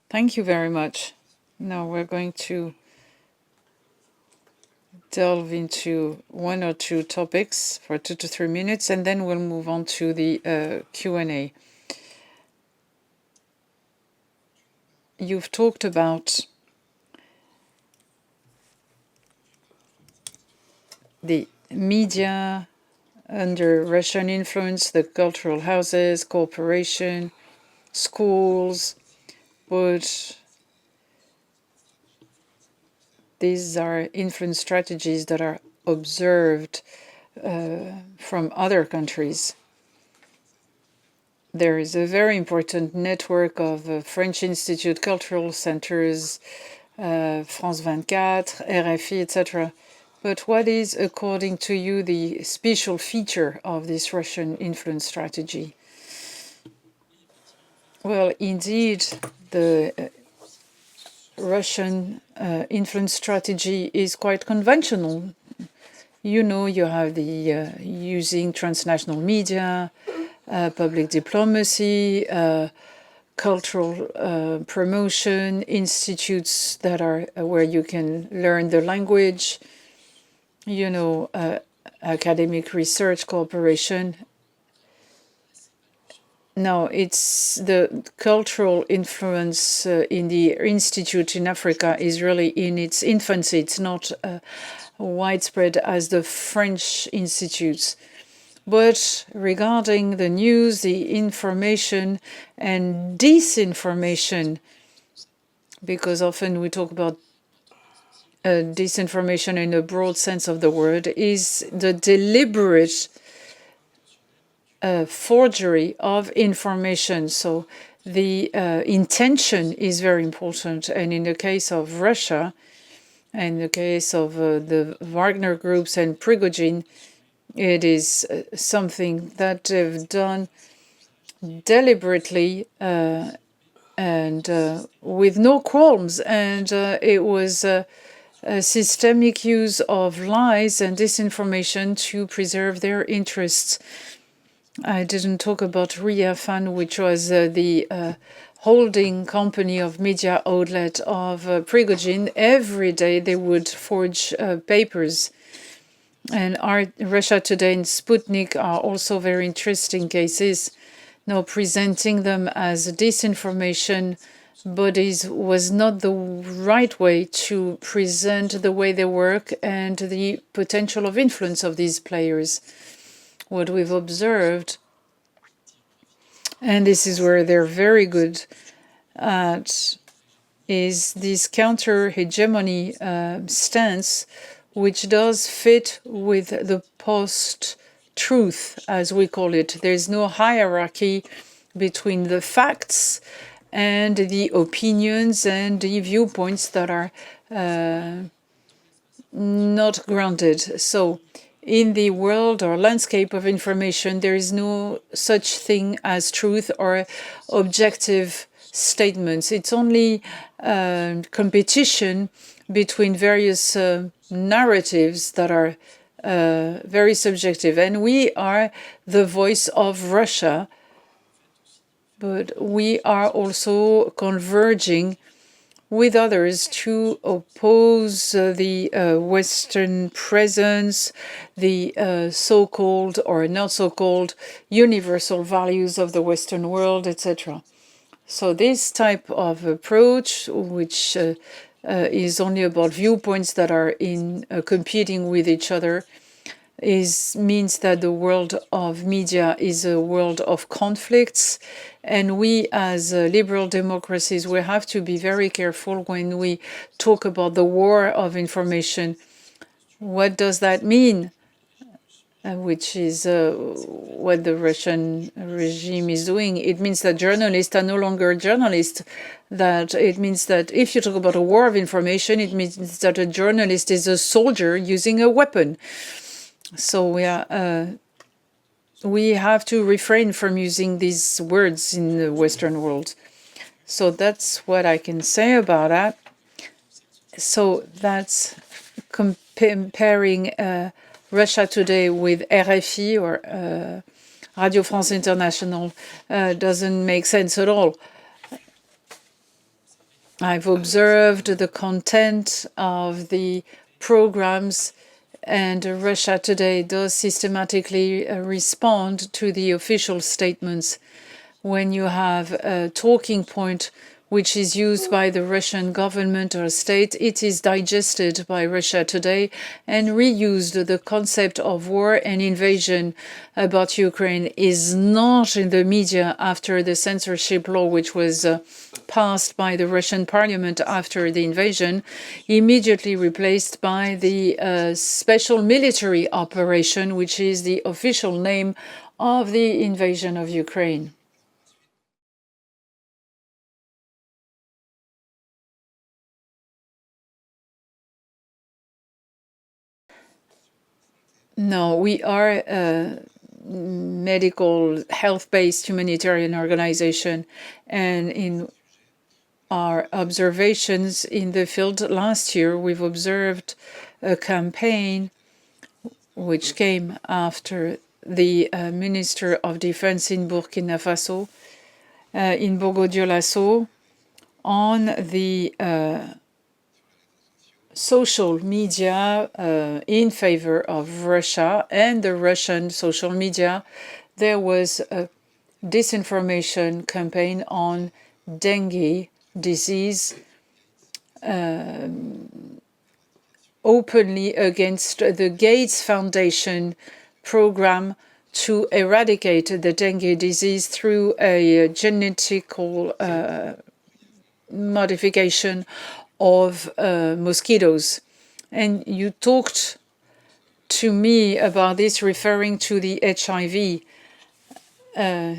Thank you very much. Now we're going to delve into one or two topics for 2 to 3 minutes, and then we'll move on to the Q&A. You've talked about the media under Russian influence, the cultural houses, cooperation, schools, but these are influence strategies that are observed from other countries. There is a very important network of French Institute cultural centers, France 24, RFI, etc. But what is, according to you, the special feature of this Russian influence strategy? Well, indeed, the Russian influence strategy is quite conventional. You know, you have the using transnational media, public diplomacy, cultural promotion, institutes that are where you can learn the language, you know, academic research cooperation. No, it's the cultural influence in the institute in Africa is really in its infancy. It's not widespread as the French institutes. But regarding the news, the information and disinformation, because often we talk about disinformation in a broad sense of the word, is the deliberate forgery of information. So the intention is very important. And in the case of Russia, and in the case of the Wagner groups and Prigozhin, it is something that they've done deliberately and with no qualms. And it was a systemic use of lies and disinformation to preserve their interests. I didn't talk about RIAFAN, which was the holding company of media outlet of Prigozhin. Every day they would forge papers. And Russia Today and Sputnik are also very interesting cases. Now, presenting them as disinformation bodies was not the right way to present the way they work and the potential of influence of these players. What we've observed, and this is where they're very good at, is this counter-hegemony stance, which does fit with the post-truth, as we call it. There's no hierarchy between the facts and the opinions and the viewpoints that are not grounded. So in the world or landscape of information, there is no such thing as truth or objective statements. It's only competition between various narratives that are very subjective. And we are the voice of Russia, but we are also converging with others to oppose the Western presence, the so-called or not so-called universal values of the Western world, etc. So this type of approach, which is only about viewpoints that are in competing with each other, means that the world of media is a world of conflicts. And we, as liberal democracies, we have to be very careful when we talk about the war of information. What does that mean? Which is what the Russian regime is doing. It means that journalists are no longer journalists. That it means that if you talk about a war of information, it means that a journalist is a soldier using a weapon. So we have to refrain from using these words in the Western world. So that's what I can say about that. So that's comparing Russia Today with RFI or Radio France International doesn't make sense at all. I've observed the content of the programs, and Russia Today does systematically respond to the official statements. When you have a talking point which is used by the Russian government or state, it is digested by Russia Today and reused. The concept of war and invasion about Ukraine is not in the media after the censorship law, which was passed by the Russian parliament after the invasion, immediately replaced by the special military operation, which is the official name of the invasion of Ukraine. No, we are a medical health-based humanitarian organization, and in our observations in the field last year, we've observed a campaign which came after the Minister of Defense in Burkina Faso, in Bogo-Dioulasso, on the social media in favor of Russia and the Russian social media. There was a disinformation campaign on dengue disease openly against the Gates Foundation program to eradicate the dengue disease through a genetical modification of mosquitoes. And you talked to me about this referring to the HIV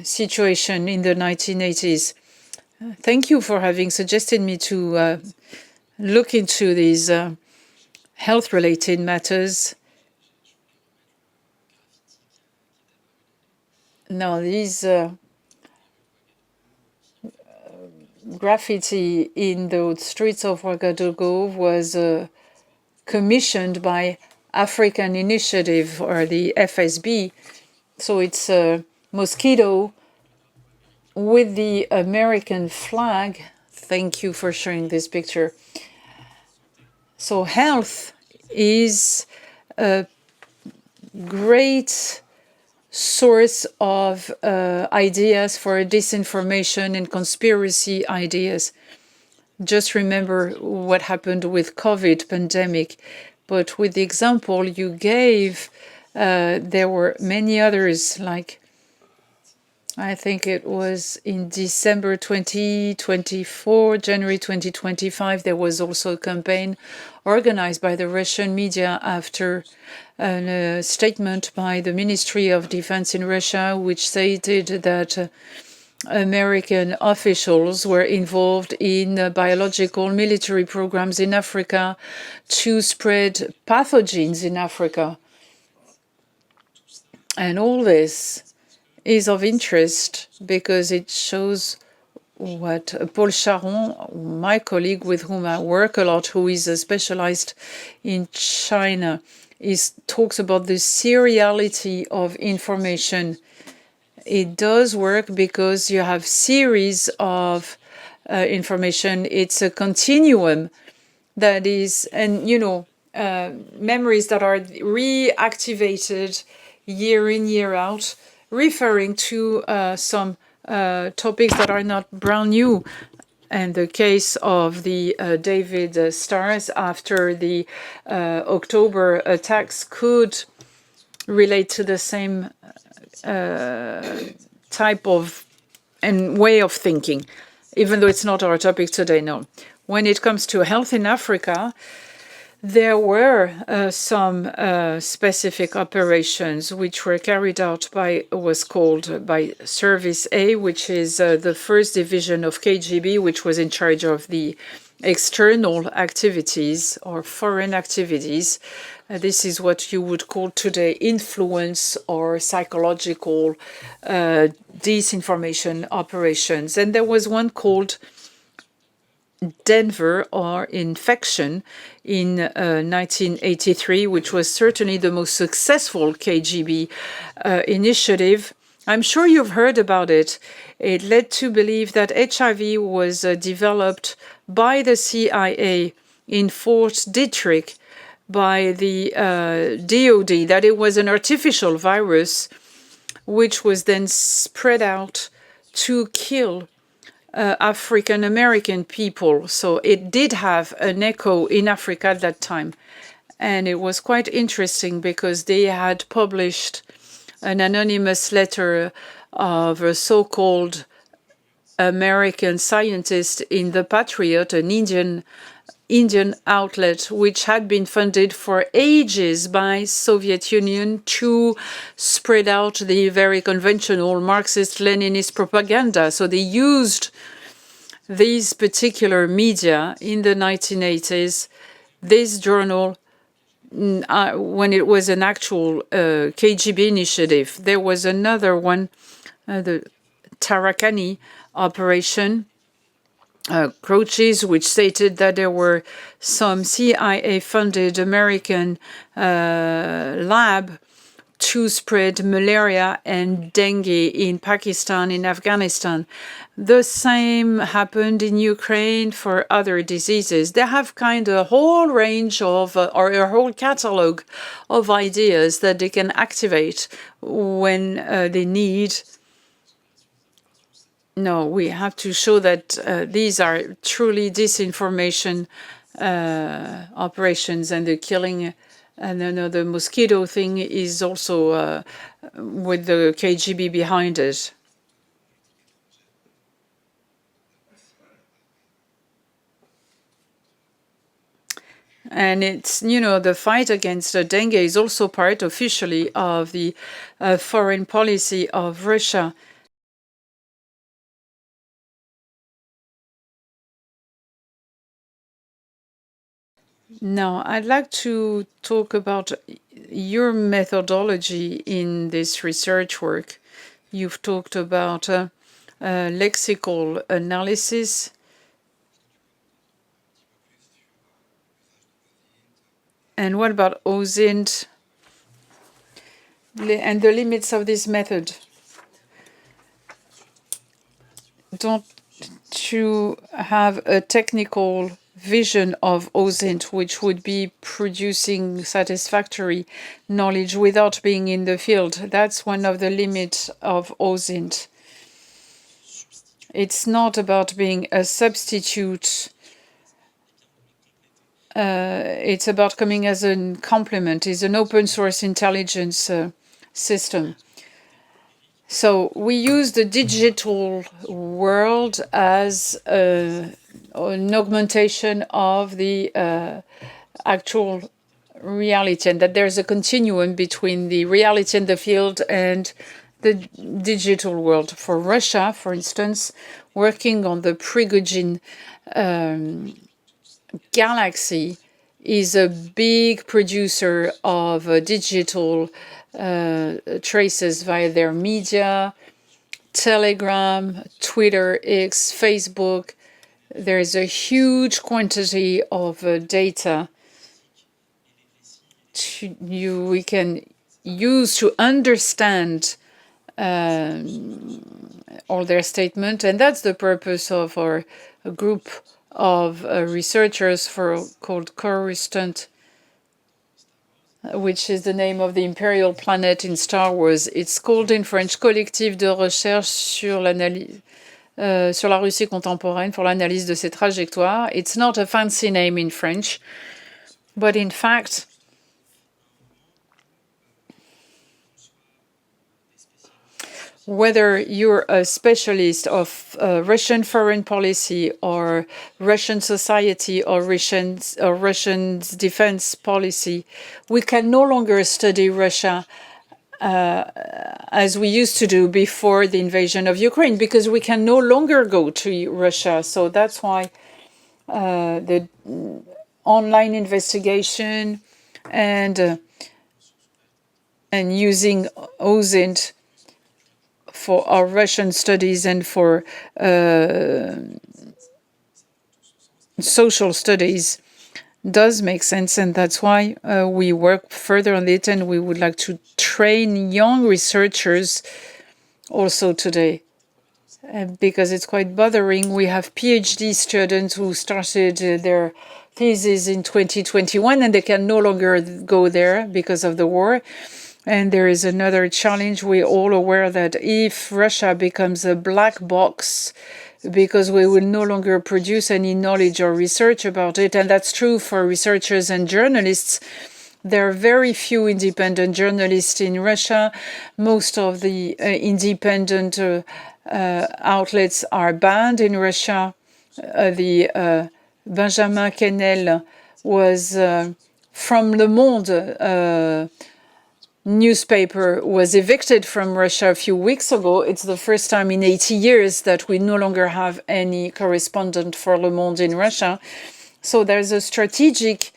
situation in the 1980s. Thank you for having suggested me to look into these health-related matters. Now, these graffiti in the streets of Ouagadougou was commissioned by African Initiative, or the FSB. So it's a mosquito with the American flag. Thank you for sharing this picture. So health is a great source of ideas for disinformation and conspiracy ideas. Just remember what happened with COVID pandemic. But with the example you gave, there were many others, like I think it was in December 2024, January 2025, there was also a campaign organized by the Russian media after a statement by the Ministry of Defense in Russia, which stated that American officials were involved in biological military programs in Africa to spread pathogens in Africa. And all this is of interest because it shows what Paul Charon, my colleague with whom I work a lot, who is specialized in China, talks about the seriality of information. It does work because you have series of information. It's a continuum that is, and memories that are reactivated year in, year out, referring to some topics that are not brand new. And the case of the David Stars after the October attacks could relate to the same type of and way of thinking, even though it's not our topic today, no. When it comes to health in Africa, there were some specific operations which were carried out by Service A, which is the first division of KGB, which was in charge of the external activities or foreign activities. This is what you would call today influence or psychological disinformation operations. And there was one called Denver or Infection in 1983, which was certainly the most successful KGB initiative. I'm sure you've heard about it. It led to believe that HIV was developed by the CIA in Fort Detrick by the DOD, that it was an artificial virus which was then spread out to kill African American people. So it did have an echo in Africa at that time. And it was quite interesting because they had published an anonymous letter of a so-called American scientist in The Patriot, an Indian outlet, which had been funded for ages by Soviet Union to spread out the very conventional Marxist-Leninist propaganda. So they used these particular media in the 1980s. This journal, when it was an actual KGB initiative, there was another one, the Tarakani operation, Croces, which stated that there were some CIA-funded American lab to spread malaria and dengue in Pakistan, in Afghanistan. The same happened in Ukraine for other diseases. They have kind of a whole range of, or a whole catalog of ideas that they can activate when they need. No, we have to show that these are truly disinformation operations, and the killing. And then the mosquito thing is also with the KGB behind it. And it's, the fight against dengue is also part officially of the foreign policy of Russia. Now, I'd like to talk about your methodology in this research work. You've talked about lexical analysis. And what about OSINT and the limits of this method? Don't you have a technical vision of OSINT which would be producing satisfactory knowledge without being in the field? That's one of the limits of OSINT. It's not about being a substitute. It's about coming as a complement. It's an open source intelligence system. So we use the digital world as an augmentation of the actual reality, and that there's a continuum between the reality in the field and the digital world. For Russia, for instance, working on the Prigozhin galaxy is a big producer of digital traces via their media, Telegram, Twitter, X, Facebook. There is a huge quantity of data we can use to understand all their statement, and that's the purpose of our group of researchers called Coruscant, which is the name of the imperial planet in Star Wars. It's called in French Collectif de recherche sur l'analyse sur la Russie contemporaine pour l'analyse de ses trajectoires. It's not a fancy name in French, but in fact, whether you're a specialist of Russian foreign policy or Russian society or Russian's defense policy, we can no longer study Russia as we used to do before the invasion of Ukraine, because we can no longer go to Russia. So that's why the online investigation and using OSINT for our Russian studies and for social studies does make sense, and that's why we work further on it, and we would like to train young researchers also today. Because it's quite bothering. We have PhD students who started their thesis in 2021 and they can no longer go there because of the war. And there is another challenge. We're all aware that if Russia becomes a black box, because we will no longer produce any knowledge or research about it, and that's true for researchers and journalists. There are very few independent journalists in Russia. Most of the independent outlets are banned in Russia. The Benjamin Kennel was from Le Monde newspaper was evicted from Russia a few weeks ago. It's the first time in 80 years that we no longer have any correspondent for Le Monde in Russia. So there's a strategic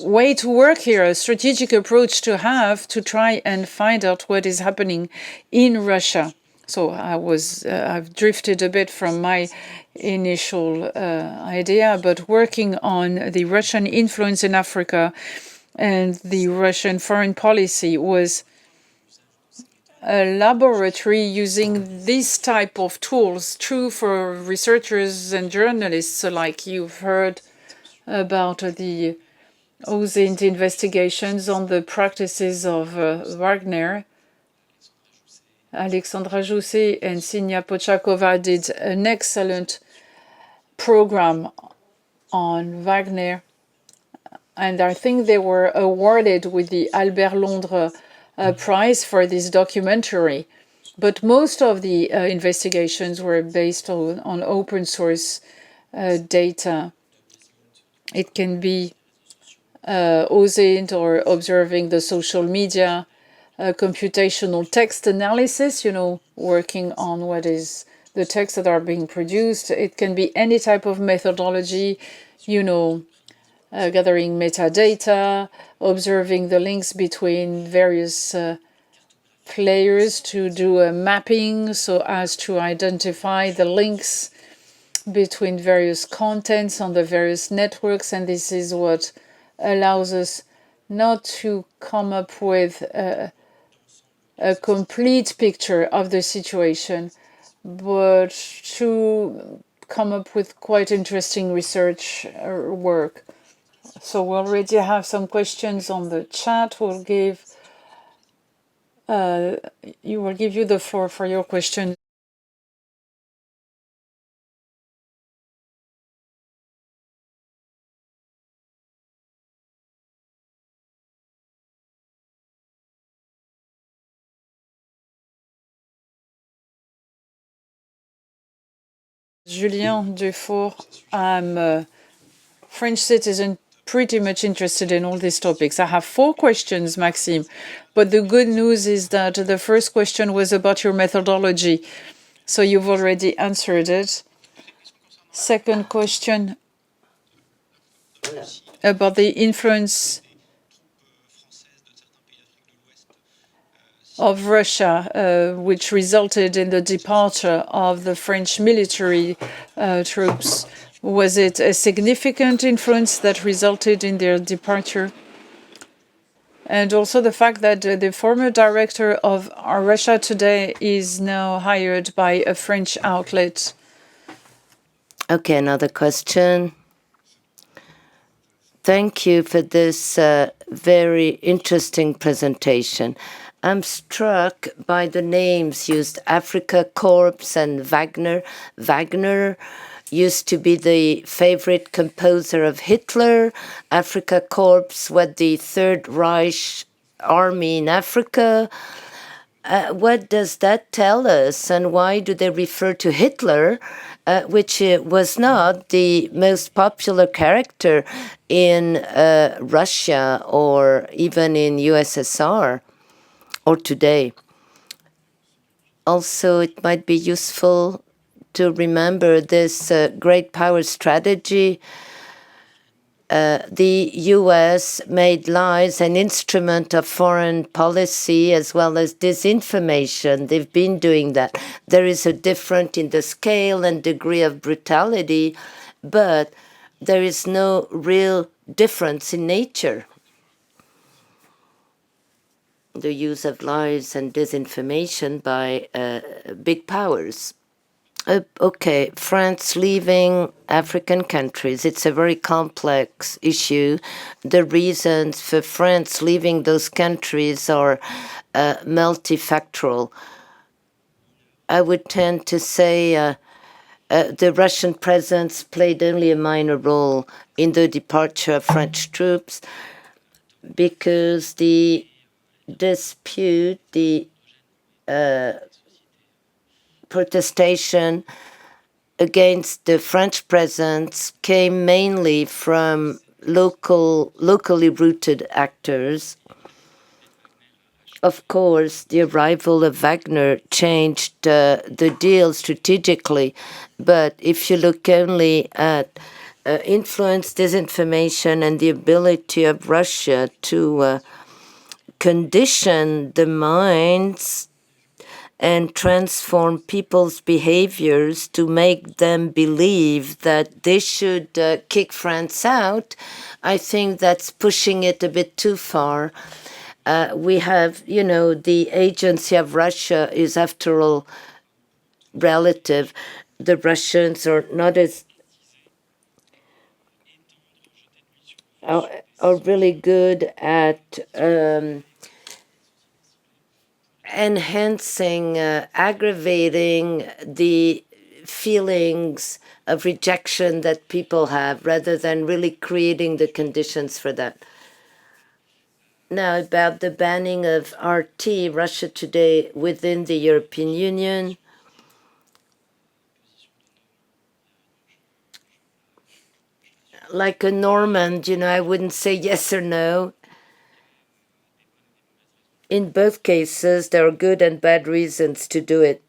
way to work here, a strategic approach to have to try and find out what is happening in Russia. So I've drifted a bit from my initial idea, but working on the Russian influence in Africa and the Russian foreign policy was a laboratory using this type of tools, true for researchers and journalists, like you've heard about the OSINT investigations on the practices of Wagner. Alexandra Jousset and Sinia Pochakova did an excellent program on Wagner, and I think they were awarded with the Albert Londres Prize for this documentary. But most of the investigations were based on open source data. It can be OSINT or observing the social media, computational text analysis, working on what is the texts that are being produced. It can be any type of methodology, gathering metadata, observing the links between various players to do a mapping so as to identify the links between various contents on the various networks. And this is what allows us not to come up with a complete picture of the situation, but to come up with quite interesting research work. So we already have some questions on the chat. You will give you the floor for your question. Julien Dufour, I'm a French citizen, pretty much interested in all these topics. I have 4 questions, Maxime, but the good news is that the first question was about your methodology, so you've already answered it. Second question about the influence of Russia, which resulted in the departure of the French military troops. Was it a significant influence that resulted in their departure? And also the fact that the former director of Russia Today is now hired by a French outlet. Okay, another question. Thank you for this very interesting presentation. I'm struck by the names used, Africa Corps and Wagner. Wagner used to be the favorite composer of Hitler. Africa Corps was the Third Reich army in Africa. What does that tell us, and why do they refer to Hitler, which was not the most popular character in Russia or even in USSR or today? Also, it might be useful to remember this great power strategy. The US made lies an instrument of foreign policy as well as disinformation. They've been doing that. There is a difference in the scale and degree of brutality, but there is no real difference in nature. The use of lies and disinformation by big powers. Okay, France leaving African countries. It's a very complex issue. The reasons for France leaving those countries are multifactorial. I would tend to say the Russian presence played only a minor role in the departure of French troops because the dispute, the protestation against the French presence came mainly from locally rooted actors. Of course, the arrival of Wagner changed the deal strategically, but if you look only at influence, disinformation, and the ability of Russia to condition the minds and transform people's behaviors to make them believe that they should kick France out, I think that's pushing it a bit too far. We have, the agency of Russia is, after all, relative. The Russians are not as are really good at enhancing, aggravating the feelings of rejection that people have rather than really creating the conditions for that. Now, about the banning of RT, Russia Today, within the European Union. Like a Normand, I wouldn't say yes or no. In both cases, there are good and bad reasons to do it.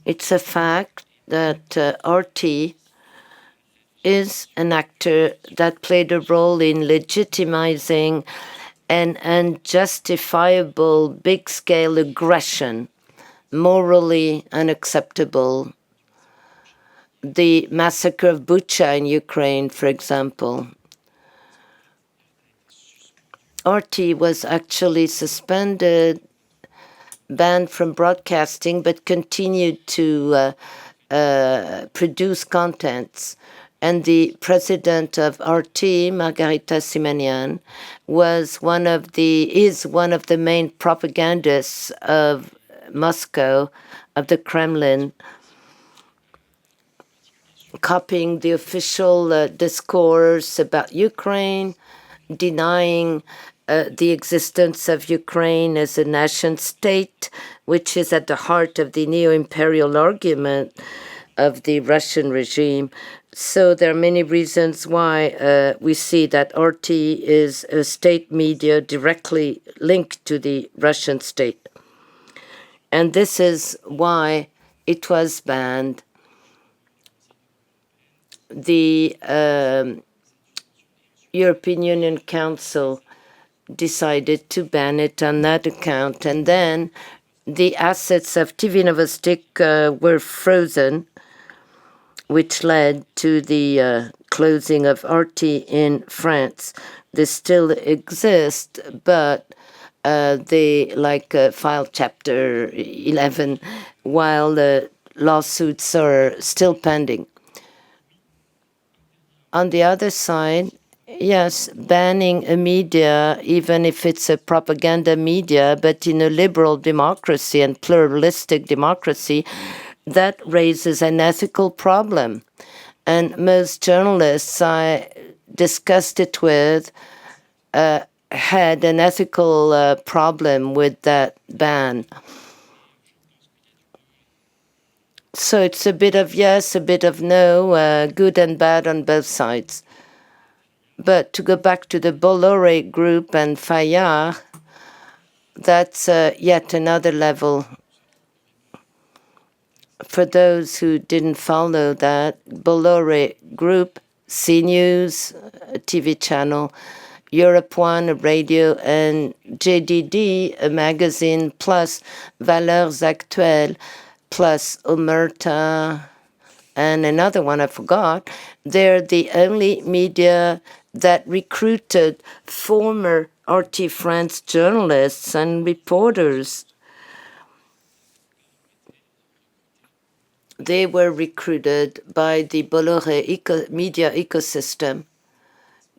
It's a fact that RT is an actor that played a role in legitimizing an unjustifiable big-scale aggression, morally unacceptable. The massacre of Bucha in Ukraine, for example. RT was actually suspended, banned from broadcasting, but continued to produce contents. And the president of RT, Margarita Simonyan, is one of the main propagandists of Moscow, of the Kremlin, copying the official discourse about Ukraine, denying the existence of Ukraine as a nation state, which is at the heart of the neo-imperial argument of the Russian regime. So there are many reasons why we see that RT is a state media directly linked to the Russian state. And this is why it was banned. The European Union Council decided to ban it on that account. And then the assets of TV Novostik were frozen, which led to the closing of RT in France. They still exist, but they file Chapter 11, while the lawsuits are still pending. On the other side, yes, banning a media, even if it's a propaganda media, but in a liberal democracy and pluralistic democracy, that raises an ethical problem. And most journalists I discussed it with had an ethical problem with that ban. So it's a bit of yes, a bit of no, good and bad on both sides. But to go back to the Bolloré Group and Fayard, that's yet another level. For those who didn't follow that, Bolloré Group, CNews, a TV channel, Europe 1, a radio, and JDD, a magazine, plus Valeurs Actuelles, plus Omerta, and another one I forgot. They're the only media that recruited former RT France journalists and reporters. They were recruited by the Bolloré media ecosystem.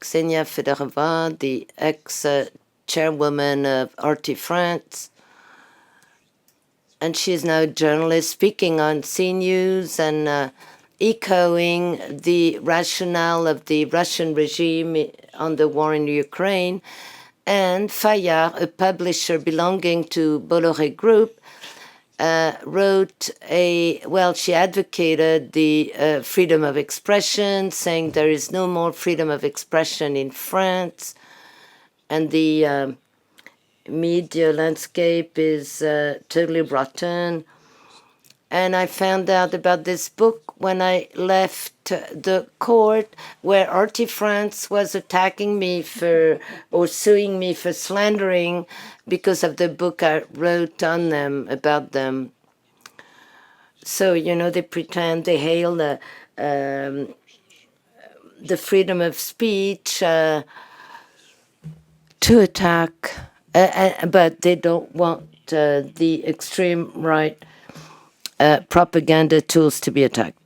Ksenia Fedorova, the ex-chairwoman of RT France, and she's now a journalist speaking on CNews and echoing the rationale of the Russian regime on the war in Ukraine. And Fayard, a publisher belonging to Bolloré Group, wrote she advocated the freedom of expression, saying there is no more freedom of expression in France, and the media landscape is totally rotten. And I found out about this book when I left the court where RT France was attacking me or suing me for slandering because of the book I wrote on them, about them. So, they pretend, they hail the freedom of speech to attack, but they don't want the extreme right propaganda tools to be attacked.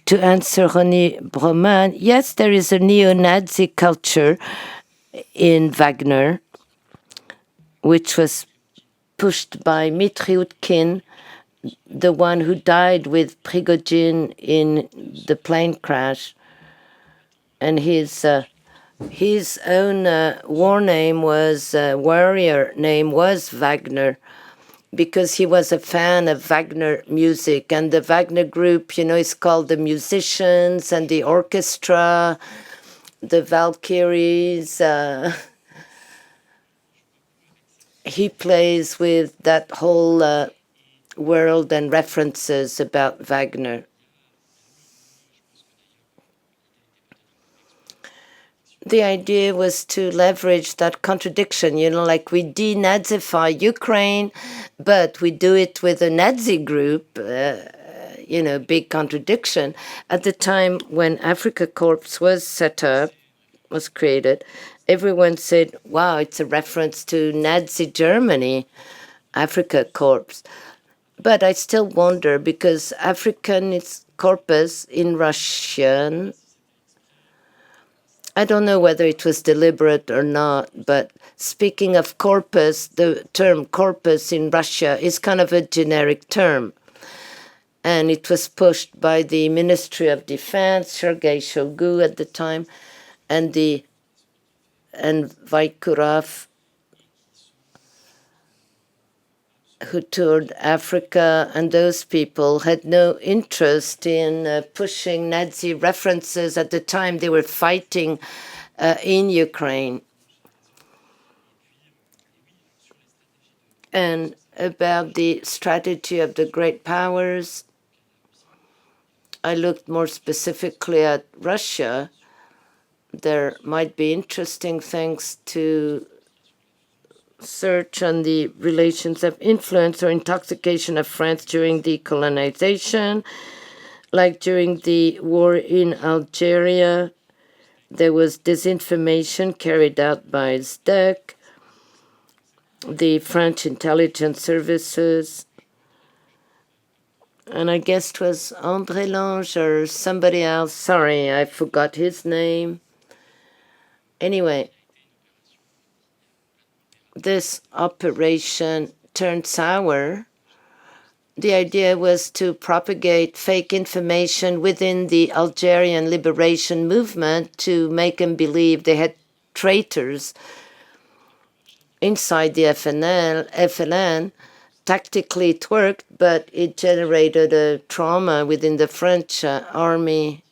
To answer René Broman, yes, there is a neo-Nazi culture in Wagner, which was pushed by Mitri Utkin, the one who died with Prigozhin in the plane crash. And his own warrior name was Wagner, because he was a fan of Wagner music. And the Wagner Group, is called the musicians and the orchestra, the Valkyries. He plays with that whole world and references about Wagner. The idea was to leverage that contradiction, like we denazify Ukraine, but we do it with a Nazi group, big contradiction. At the time when Africa Corps was created, everyone said, wow, it's a reference to Nazi Germany, Africa Corps. But I still wonder, because African is corpus in Russian. I don't know whether it was deliberate or not, but speaking of corpus, the term corpus in Russia is kind of a generic term. And it was pushed by the Ministry of Defense, Sergei Shoigu at the time, and Vaikurov, who toured Africa, and those people had no interest in pushing Nazi references. At the time, they were fighting in Ukraine. And about the strategy of the great powers, I looked more specifically at Russia. There might be interesting things to search on the relations of influence or intoxication of France during decolonization. Like during the war in Algeria, there was disinformation carried out by SDEC, the French intelligence services, and I guess it was André Lange or somebody else. Sorry, I forgot his name. Anyway, this operation turned sour. The idea was to propagate fake information within the Algerian liberation movement to make them believe they had traitors. inside the FLN, tactically it worked, but it generated a trauma within the French army.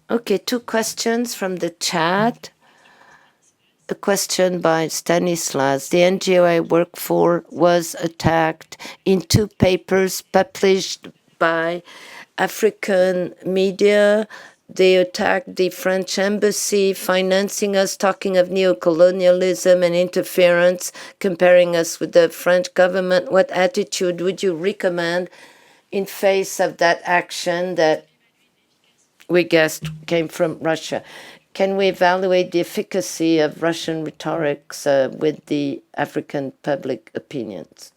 Okay, 2 questions from the chat. A question by Stanislas. The NGO I work for was attacked in 2 papers published by African media. They attacked the French embassy, financing us, talking of neocolonialism and interference, comparing us with the French government. What attitude would you recommend in face of that action that we guessed came from Russia? Can we evaluate the efficacy of Russian rhetorics with the African public opinions?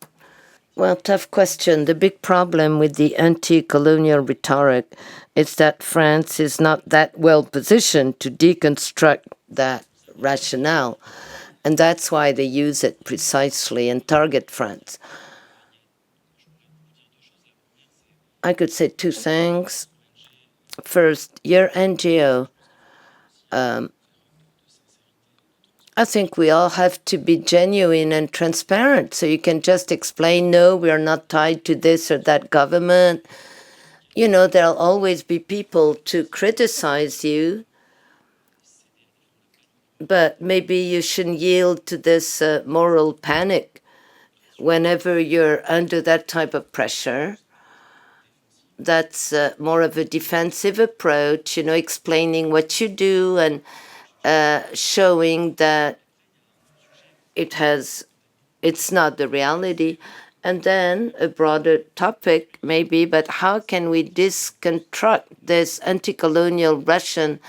Well, tough question. The big problem with the anti-colonial rhetoric is that France is not that well positioned to deconstruct that rationale. And that's why they use it precisely and target France. I could say 2 things. First, your NGO, I think we all have to be genuine and transparent. So you can just explain, no, we are not tied to this or that government. You know, there'll always be people to criticize you, but maybe you shouldn't yield to this moral panic whenever you're under that type of pressure. That's more of a defensive approach, you know, explaining what you do and showing that it's not the reality. And then a broader topic maybe, but how can we disconstruct this anti-colonial Russian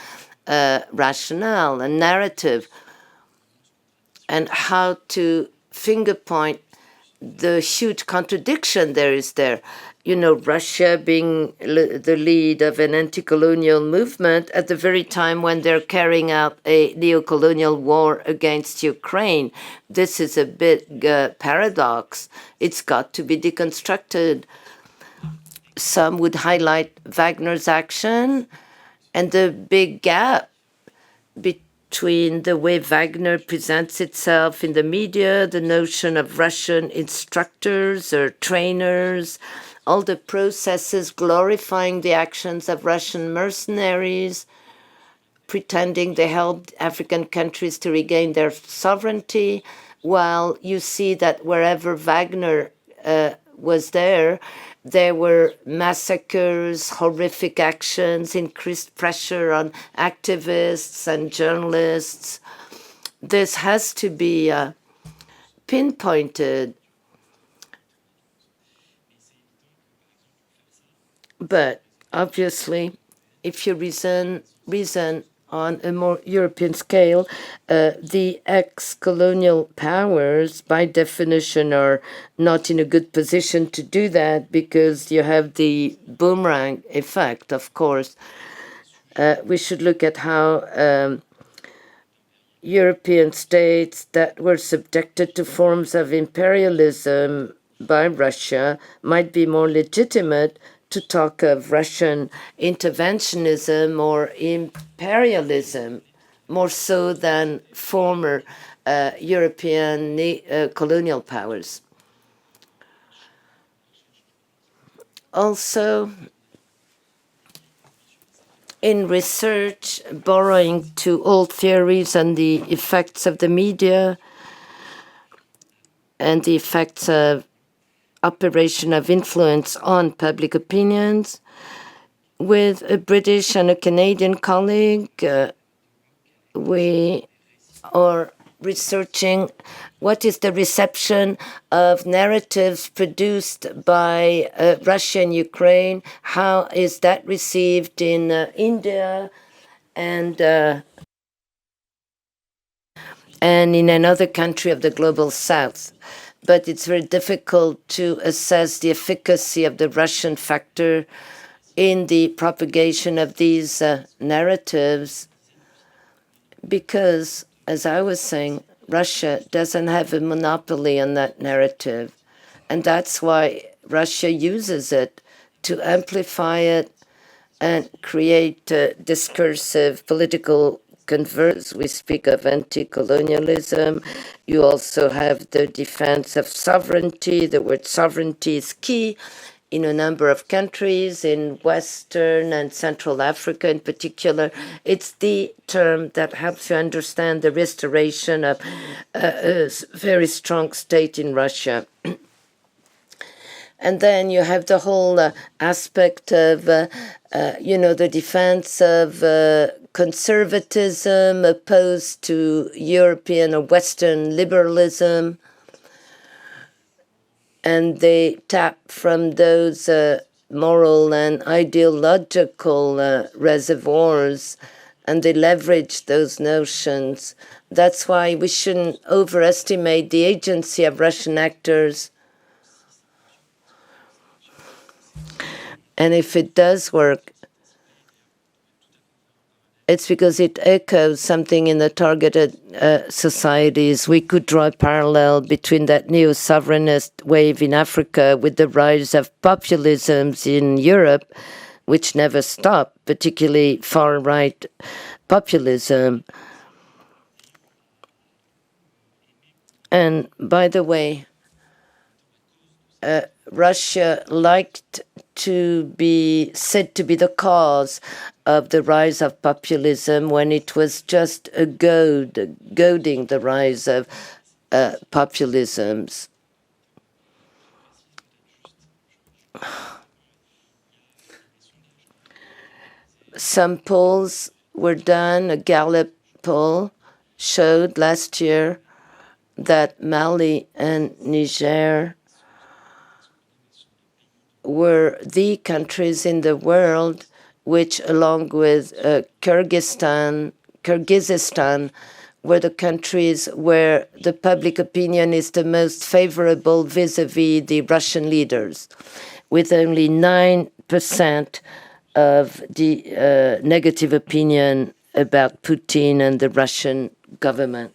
rationale and narrative, and how to finger point the huge contradiction there is there. You know, Russia being the lead of an anti-colonial movement at the very time when they're carrying out a neo-colonial war against Ukraine. This is a big paradox. It's got to be deconstructed. Some would highlight Wagner's action and the big gap between the way Wagner presents itself in the media, the notion of Russian instructors or trainers, all the processes glorifying the actions of Russian mercenaries, pretending they helped African countries to regain their sovereignty, while you see that wherever Wagner was there were massacres, horrific actions, increased pressure on activists and journalists. This has to be pinpointed. But obviously, if you reason on a more European scale, the ex-colonial powers, by definition, are not in a good position to do that because you have the boomerang effect, of course. We should look at how European states that were subjected to forms of imperialism by Russia might be more legitimate to talk of Russian interventionism or imperialism, more so than former European colonial powers. Also, in research, borrowing to old theories on the effects of the media and the effects of operation of influence on public opinions, with a British and a Canadian colleague, we are researching what is the reception of narratives produced by Russia and Ukraine, how is that received in India and in another country of the global south. But it's very difficult to assess the efficacy of the Russian factor in the propagation of these narratives, because, as I was saying, Russia doesn't have a monopoly on that narrative. And that's why Russia uses it to amplify it and create discursive political convergence. We speak of anti-colonialism. You also have the defense of sovereignty. The word sovereignty is key in a number of countries, in Western and Central Africa in particular. It's the term that helps you understand the restoration of a very strong state in Russia. And then you have the whole aspect of, the defense of conservatism opposed to European or Western liberalism. And they tap from those moral and ideological reservoirs, and they leverage those notions. That's why we shouldn't overestimate the agency of Russian actors. And if it does work, it's because it echoes something in the targeted societies. We could draw a parallel between that neo-sovereignist wave in Africa with the rise of populisms in Europe, which never stopped, particularly far-right populism. And by the way, Russia liked to be said to be the cause of the rise of populism when it was just a goading the rise of populisms. Some polls were done. A Gallup poll showed last year that Mali and Niger were the countries in the world which, along with Kyrgyzstan, were the countries where the public opinion is the most favorable vis-a-vis the Russian leaders, with only 9% of the negative opinion about Putin and the Russian government.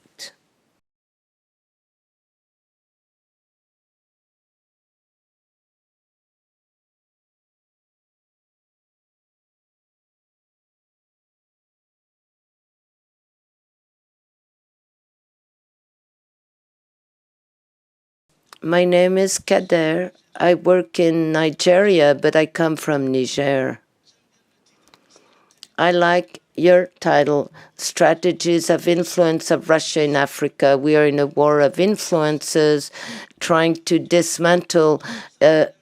My name is Kader. I work in Nigeria, but I come from Niger. I like your title, Strategies of Influence of Russia in Africa. We are in a war of influences, trying to dismantle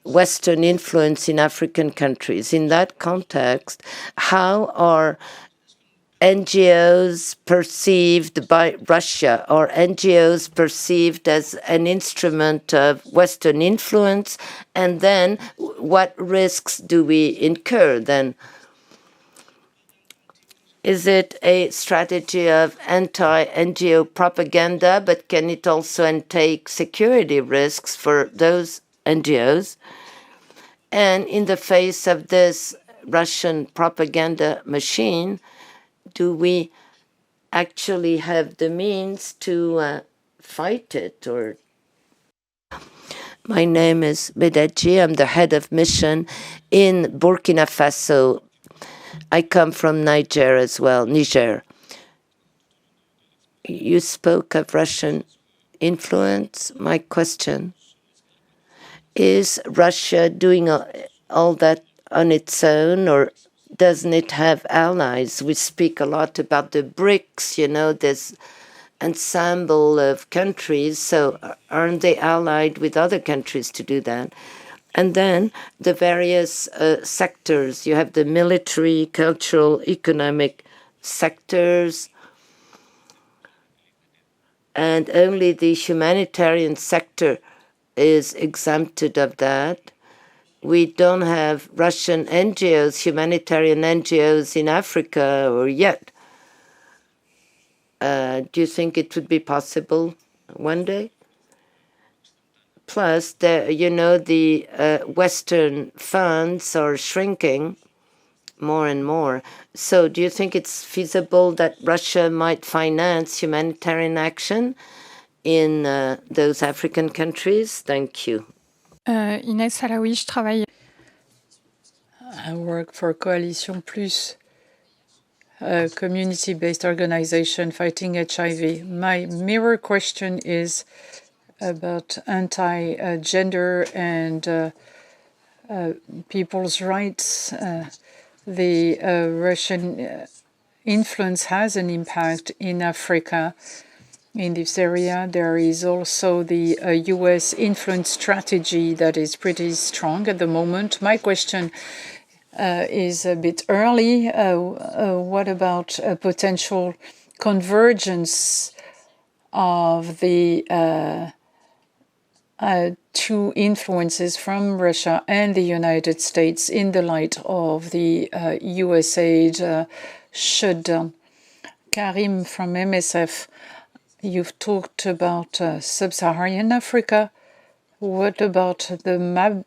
Western influence in African countries. In that context, how are NGOs perceived by Russia, or NGOs perceived as an instrument of Western influence? And then what risks do we incur then? Is it a strategy of anti-NGO propaganda, but can it also entail security risks for those NGOs? And in the face of this Russian propaganda machine, do we actually have the means to fight it? Or my name is Bedaji. I'm the head of mission in Burkina Faso. I come from Niger as well, Niger. You spoke of Russian influence. My question, is Russia doing all that on its own, or doesn't it have allies? We speak a lot about the BRICS, this ensemble of countries. So aren't they allied with other countries to do that? And then the various sectors. You have the military, cultural, economic sectors, and only the humanitarian sector is exempted of that. We don't have Russian NGOs, humanitarian NGOs in Africa, or yet. Do you think it would be possible one day? Plus, the Western funds are shrinking. more and more. So do you think it's feasible that Russia might finance humanitarian action in those African countries? Thank you. Inès Alaoui, je travaille. I work for Coalition Plus, a community-based organization fighting HIV. My mirror question is about anti-gender and people's rights. The Russian influence has an impact in Africa. In this area, there is also the US influence strategy that is pretty strong at the moment. My question is a bit early. What about a potential convergence of the two influences from Russia and the United States in the light of the US aid shutdown? Karim from MSF, you've talked about sub-Saharan Africa. What about the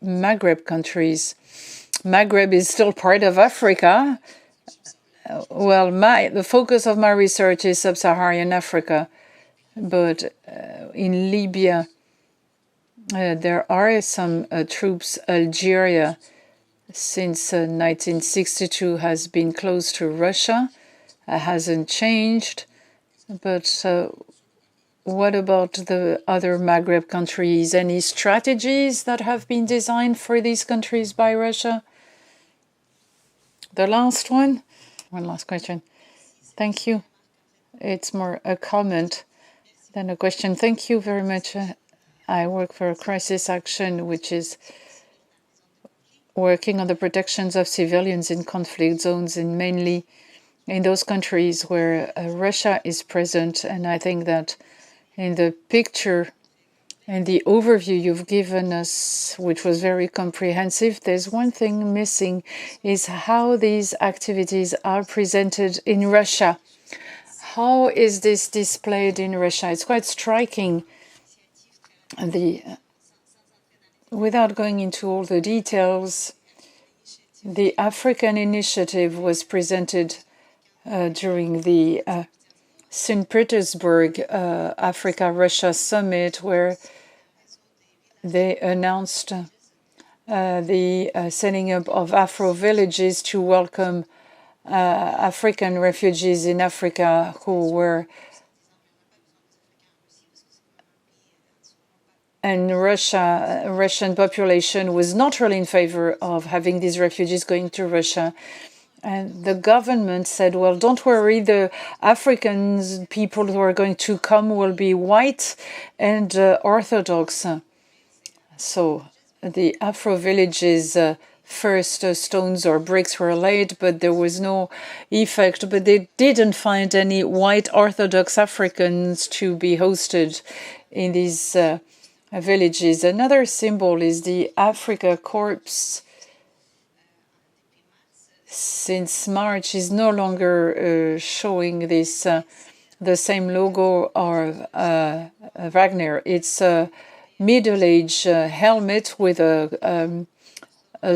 Maghreb countries? Maghreb is still part of Africa. Well, the focus of my research is sub-Saharan Africa, but in Libya, there are some troops. Algeria, since 1962, has been close to Russia. Hasn't changed. But what about the other Maghreb countries? Any strategies that have been designed for these countries by Russia? The last one. One last question. Thank you. It's more a comment than a question. Thank you very much. I work for Crisis Action, which is working on the protections of civilians in conflict zones, and mainly in those countries where Russia is present. And I think that in the picture and the overview you've given us, which was very comprehensive, there's one thing missing, is how these activities are presented in Russia. How is this displayed in Russia? It's quite striking. Without going into all the details, the African initiative was presented during the St. Petersburg Africa-Russia summit, where they announced the setting up of Afro villages to welcome African refugees in Africa who were, and Russian population was not really in favor of having these refugees going to Russia. And the government said, well, don't worry, the African people who are going to come will be white and Orthodox. So the Afro villages, first stones or bricks were laid, but there was no effect. But they didn't find any white Orthodox Africans to be hosted in these villages. Another symbol is the Africa Corps. Since March is no longer showing this the same logo or Wagner. It's a middle-aged helmet with a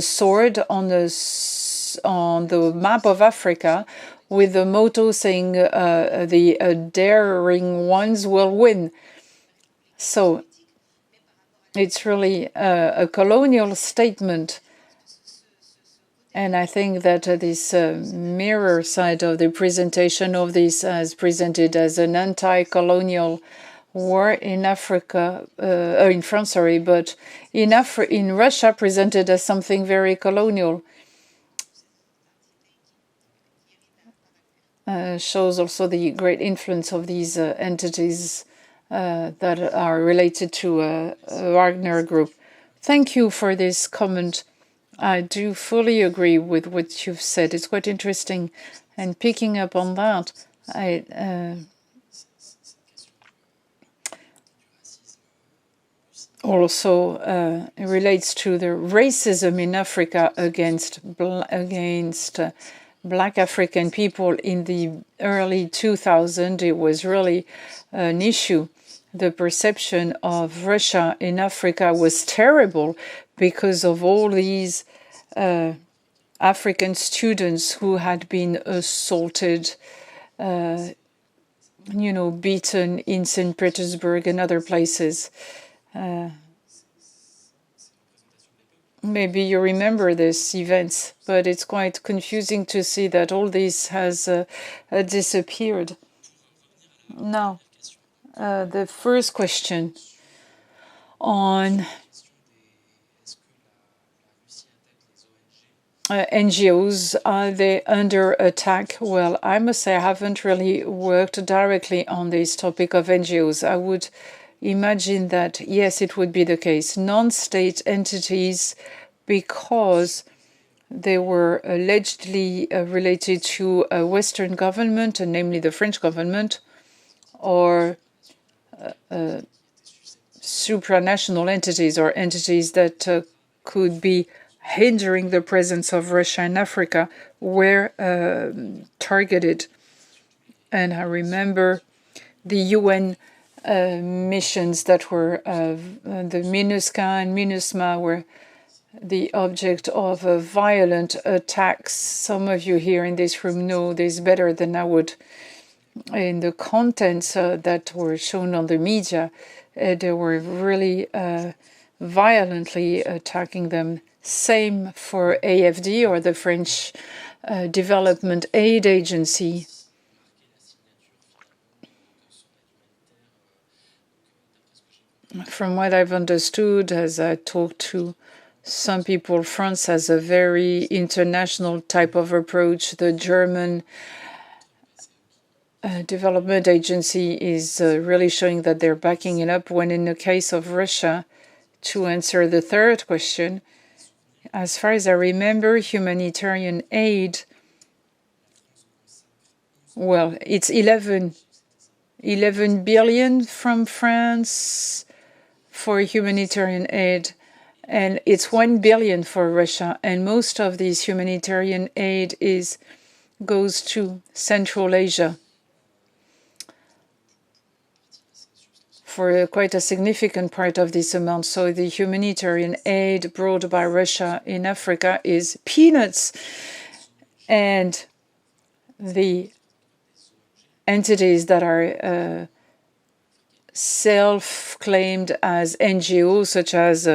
sword on the map of Africa, with the motto saying the daring ones will win. So it's really a colonial statement. And I think that this mirror side of the presentation of this as presented as an anti-colonial war in Africa, in France, sorry, but in Russia presented as something very colonial. Shows also the great influence of these entities that are related to Wagner Group. Thank you for this comment. I do fully agree with what you've said. It's quite interesting. And picking up on that, also relates to the racism in Africa against Black African people in the early 2000s. It was really an issue. The perception of Russia in Africa was terrible because of all these African students who had been assaulted, beaten in St. Petersburg and other places. Maybe you remember these events, but it's quite confusing to see that all this has disappeared. Now, the first question on NGOs, are they under attack? Well, I must say I haven't really worked directly on this topic of NGOs. I would imagine that, yes, it would be the case. Non-state entities, because they were allegedly related to a Western government, and namely the French government, or supranational entities or entities that could be hindering the presence of Russia in Africa, were targeted. And I remember the UN missions that were the MINUSCA and MINUSMA were the object of violent attacks. Some of you here in this room know this better than I would. In the contents that were shown on the media, they were really violently attacking them. Same for AFD, or the French Development Aid Agency. From what I've understood, as I talked to some people, France has a very international type of approach. The German Development Agency is really showing that they're backing it up, when in the case of Russia, to answer the third question, as far as I remember, humanitarian aid, well, it's 11 billion from France for humanitarian aid, and it's 1 billion for Russia. And most of this humanitarian aid goes to Central Asia for quite a significant part of this amount. So the humanitarian aid brought by Russia in Africa is peanuts. And the entities that are self-claimed as NGOs, such as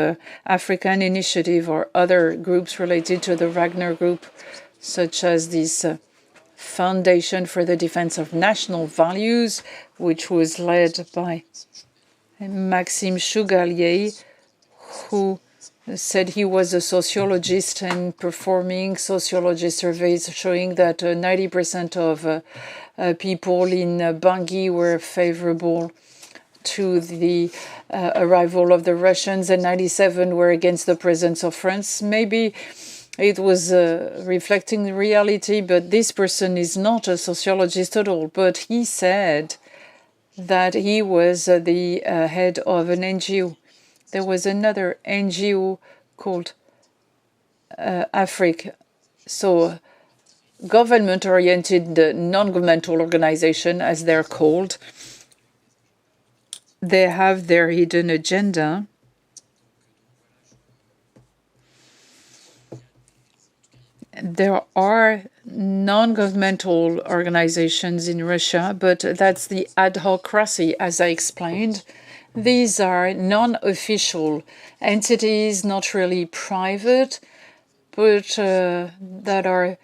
African Initiative or other groups related to the Wagner Group, such as this Foundation for the Defense of National Values, which was led by Maxime Audinet, who said he was a sociologist and performing sociology surveys showing that 90% of people in Bangui were favorable to the arrival of the Russians, and 97 were against the presence of France. Maybe it was reflecting reality, but this person is not a sociologist at all. But he said that he was the head of an NGO. There was another NGO called Afrique, so government-oriented non-governmental organization, as they're called. They have their hidden agenda. There are non-governmental organizations in Russia, but that's the adhocracy, as I explained. These are non-official entities, not really private, but that are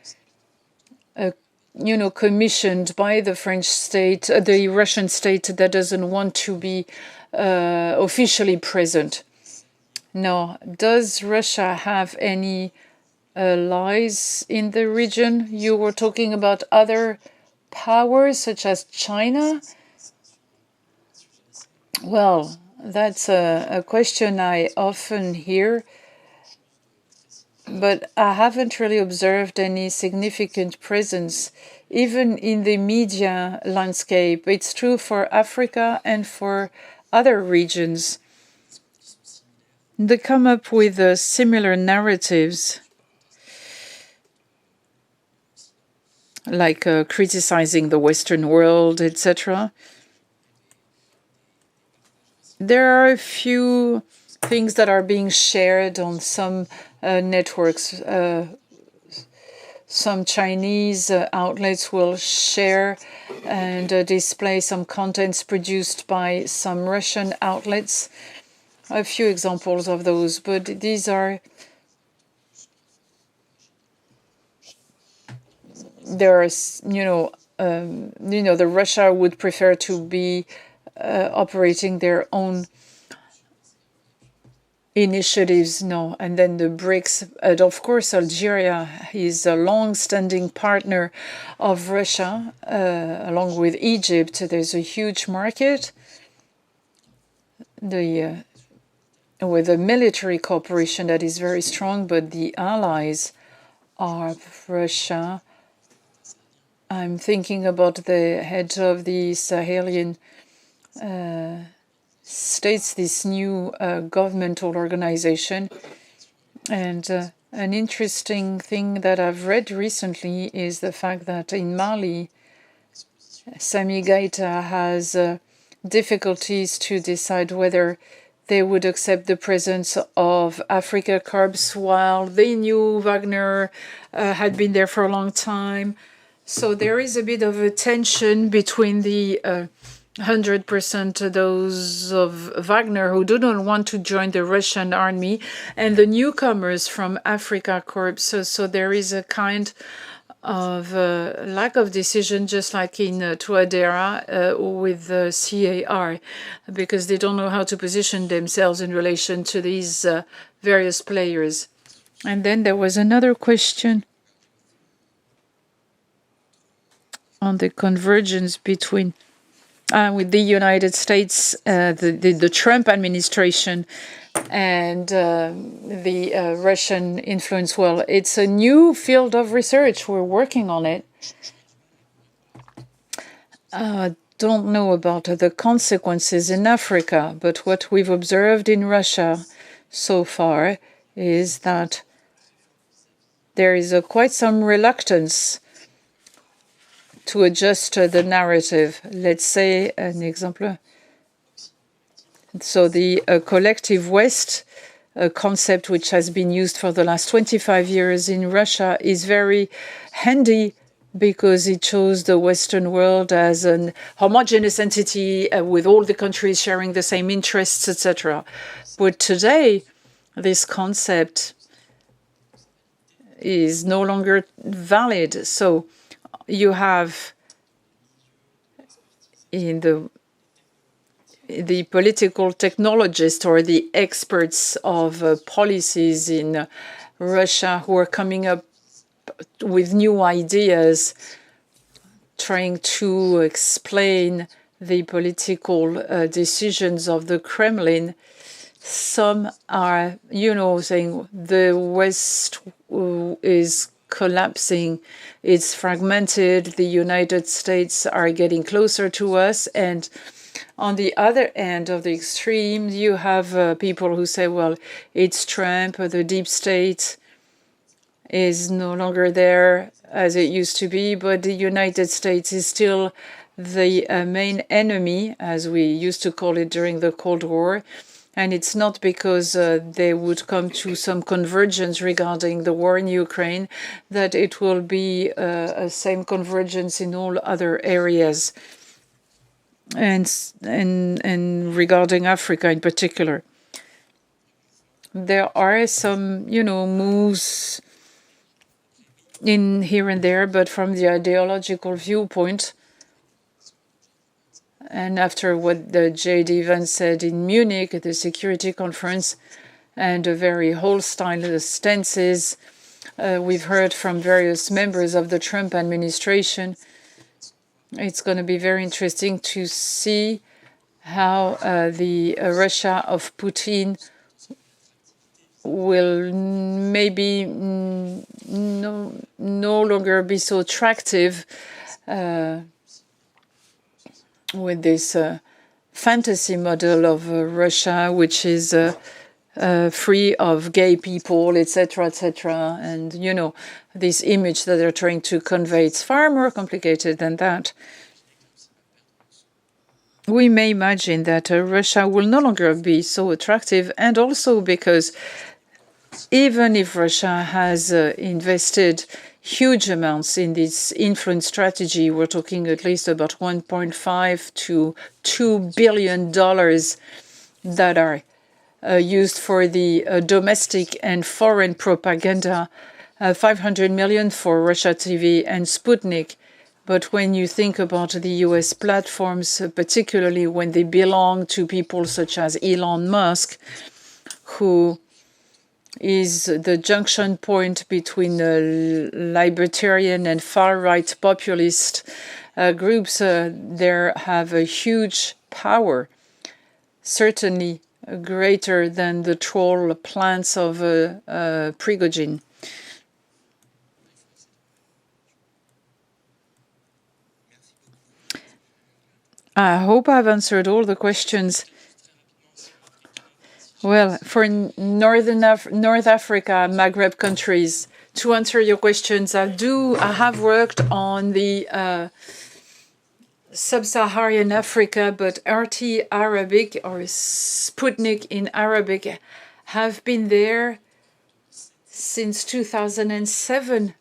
commissioned by the French state, the Russian state that doesn't want to be officially present. Now, does Russia have any allies in the region? You were talking about other powers, such as China. Well, that's a question I often hear, but I haven't really observed any significant presence, even in the media landscape. It's true for Africa and for other regions. They come up with similar narratives, like criticizing the Western world, etc. There are a few things that are being shared on some networks. some Chinese outlets will share and display some contents produced by some Russian outlets. A few examples of those, but these are the Russia would prefer to be operating their own initiatives, no. And then the BRICS, and of course, Algeria is a long-standing partner of Russia, along with Egypt. There's a huge market. With a military cooperation that is very strong, but the allies of Russia. I'm thinking about the head of the Sahelian states, this new governmental organization. And an interesting thing that I've read recently is the fact that in Mali, Sami Goïta has difficulties to decide whether they would accept the presence of Africa Corps while they knew Wagner had been there for a long time. So there is a bit of a tension between the 100% those of Wagner who do not want to join the Russian army and the newcomers from Africa Corps. So there is a kind of lack of decision, just like in Touadéra with CAR, because they don't know how to position themselves in relation to these various players. And then there was another question on the convergence between with the United States, the Trump administration, and the Russian influence. Well, it's a new field of research. We're working on it. Don't know about the consequences in Africa, but what we've observed in Russia so far is that there is quite some reluctance to adjust the narrative. Let's say an example. So the collective West, a concept which has been used for the last 25 years in Russia, is very handy because it shows the Western world as an homogeneous entity with all the countries sharing the same interests, etc. But today, this concept is no longer valid. So you have in the political technologists or the experts of policies in Russia who are coming up with new ideas, trying to explain the political decisions of the Kremlin. Some are, saying the West is collapsing, it's fragmented, the United States are getting closer to us. And on the other end of the extreme, you have people who say, well, it's Trump, the deep state is no longer there as it used to be, but the United States is still the main enemy, as we used to call it during the Cold War. And it's not because they would come to some convergence regarding the war in Ukraine that it will be a same convergence in all other areas, and regarding Africa in particular. There are some, moves in here and there, but from the ideological viewpoint, and after what the J.D. Vance said in Munich at the security conference, and a very hostile stances we've heard from various members of the Trump administration, it's going to be very interesting to see how the Russia of Putin will maybe no longer be so attractive with this fantasy model of Russia, which is free of gay people, etc., etc. And, this image that they're trying to convey, it's far more complicated than that. We may imagine that Russia will no longer be so attractive, and also because even if Russia has invested huge amounts in this influence strategy. We're talking at least about $1.5 to $2 billion that are used for the domestic and foreign propaganda, 500 million for Russia TV and Sputnik. But when you think about the US platforms, particularly when they belong to people such as Elon Musk, who is the junction point between libertarian and far-right populist groups, they have a huge power, certainly greater than the troll plans of Prigozhin. I hope I've answered all the questions. Well, for North Africa, Maghreb countries, to answer your questions, I have worked on the sub-Saharan Africa, but RT Arabic or Sputnik in Arabic have been there since 2007.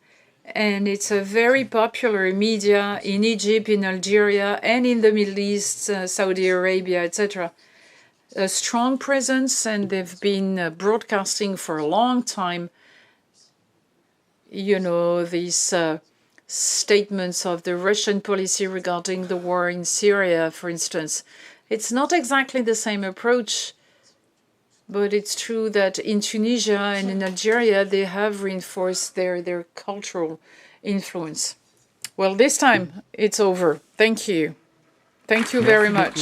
And it's a very popular media in Egypt, in Algeria, and in the Middle East, Saudi Arabia, etc. A strong presence, and they've been broadcasting for a long time. You know, these statements of the Russian policy regarding the war in Syria, for instance. It's not exactly the same approach, but it's true that in Tunisia and in Algeria, they have reinforced their cultural influence. Well, this time it's over. Thank you. Thank you very much.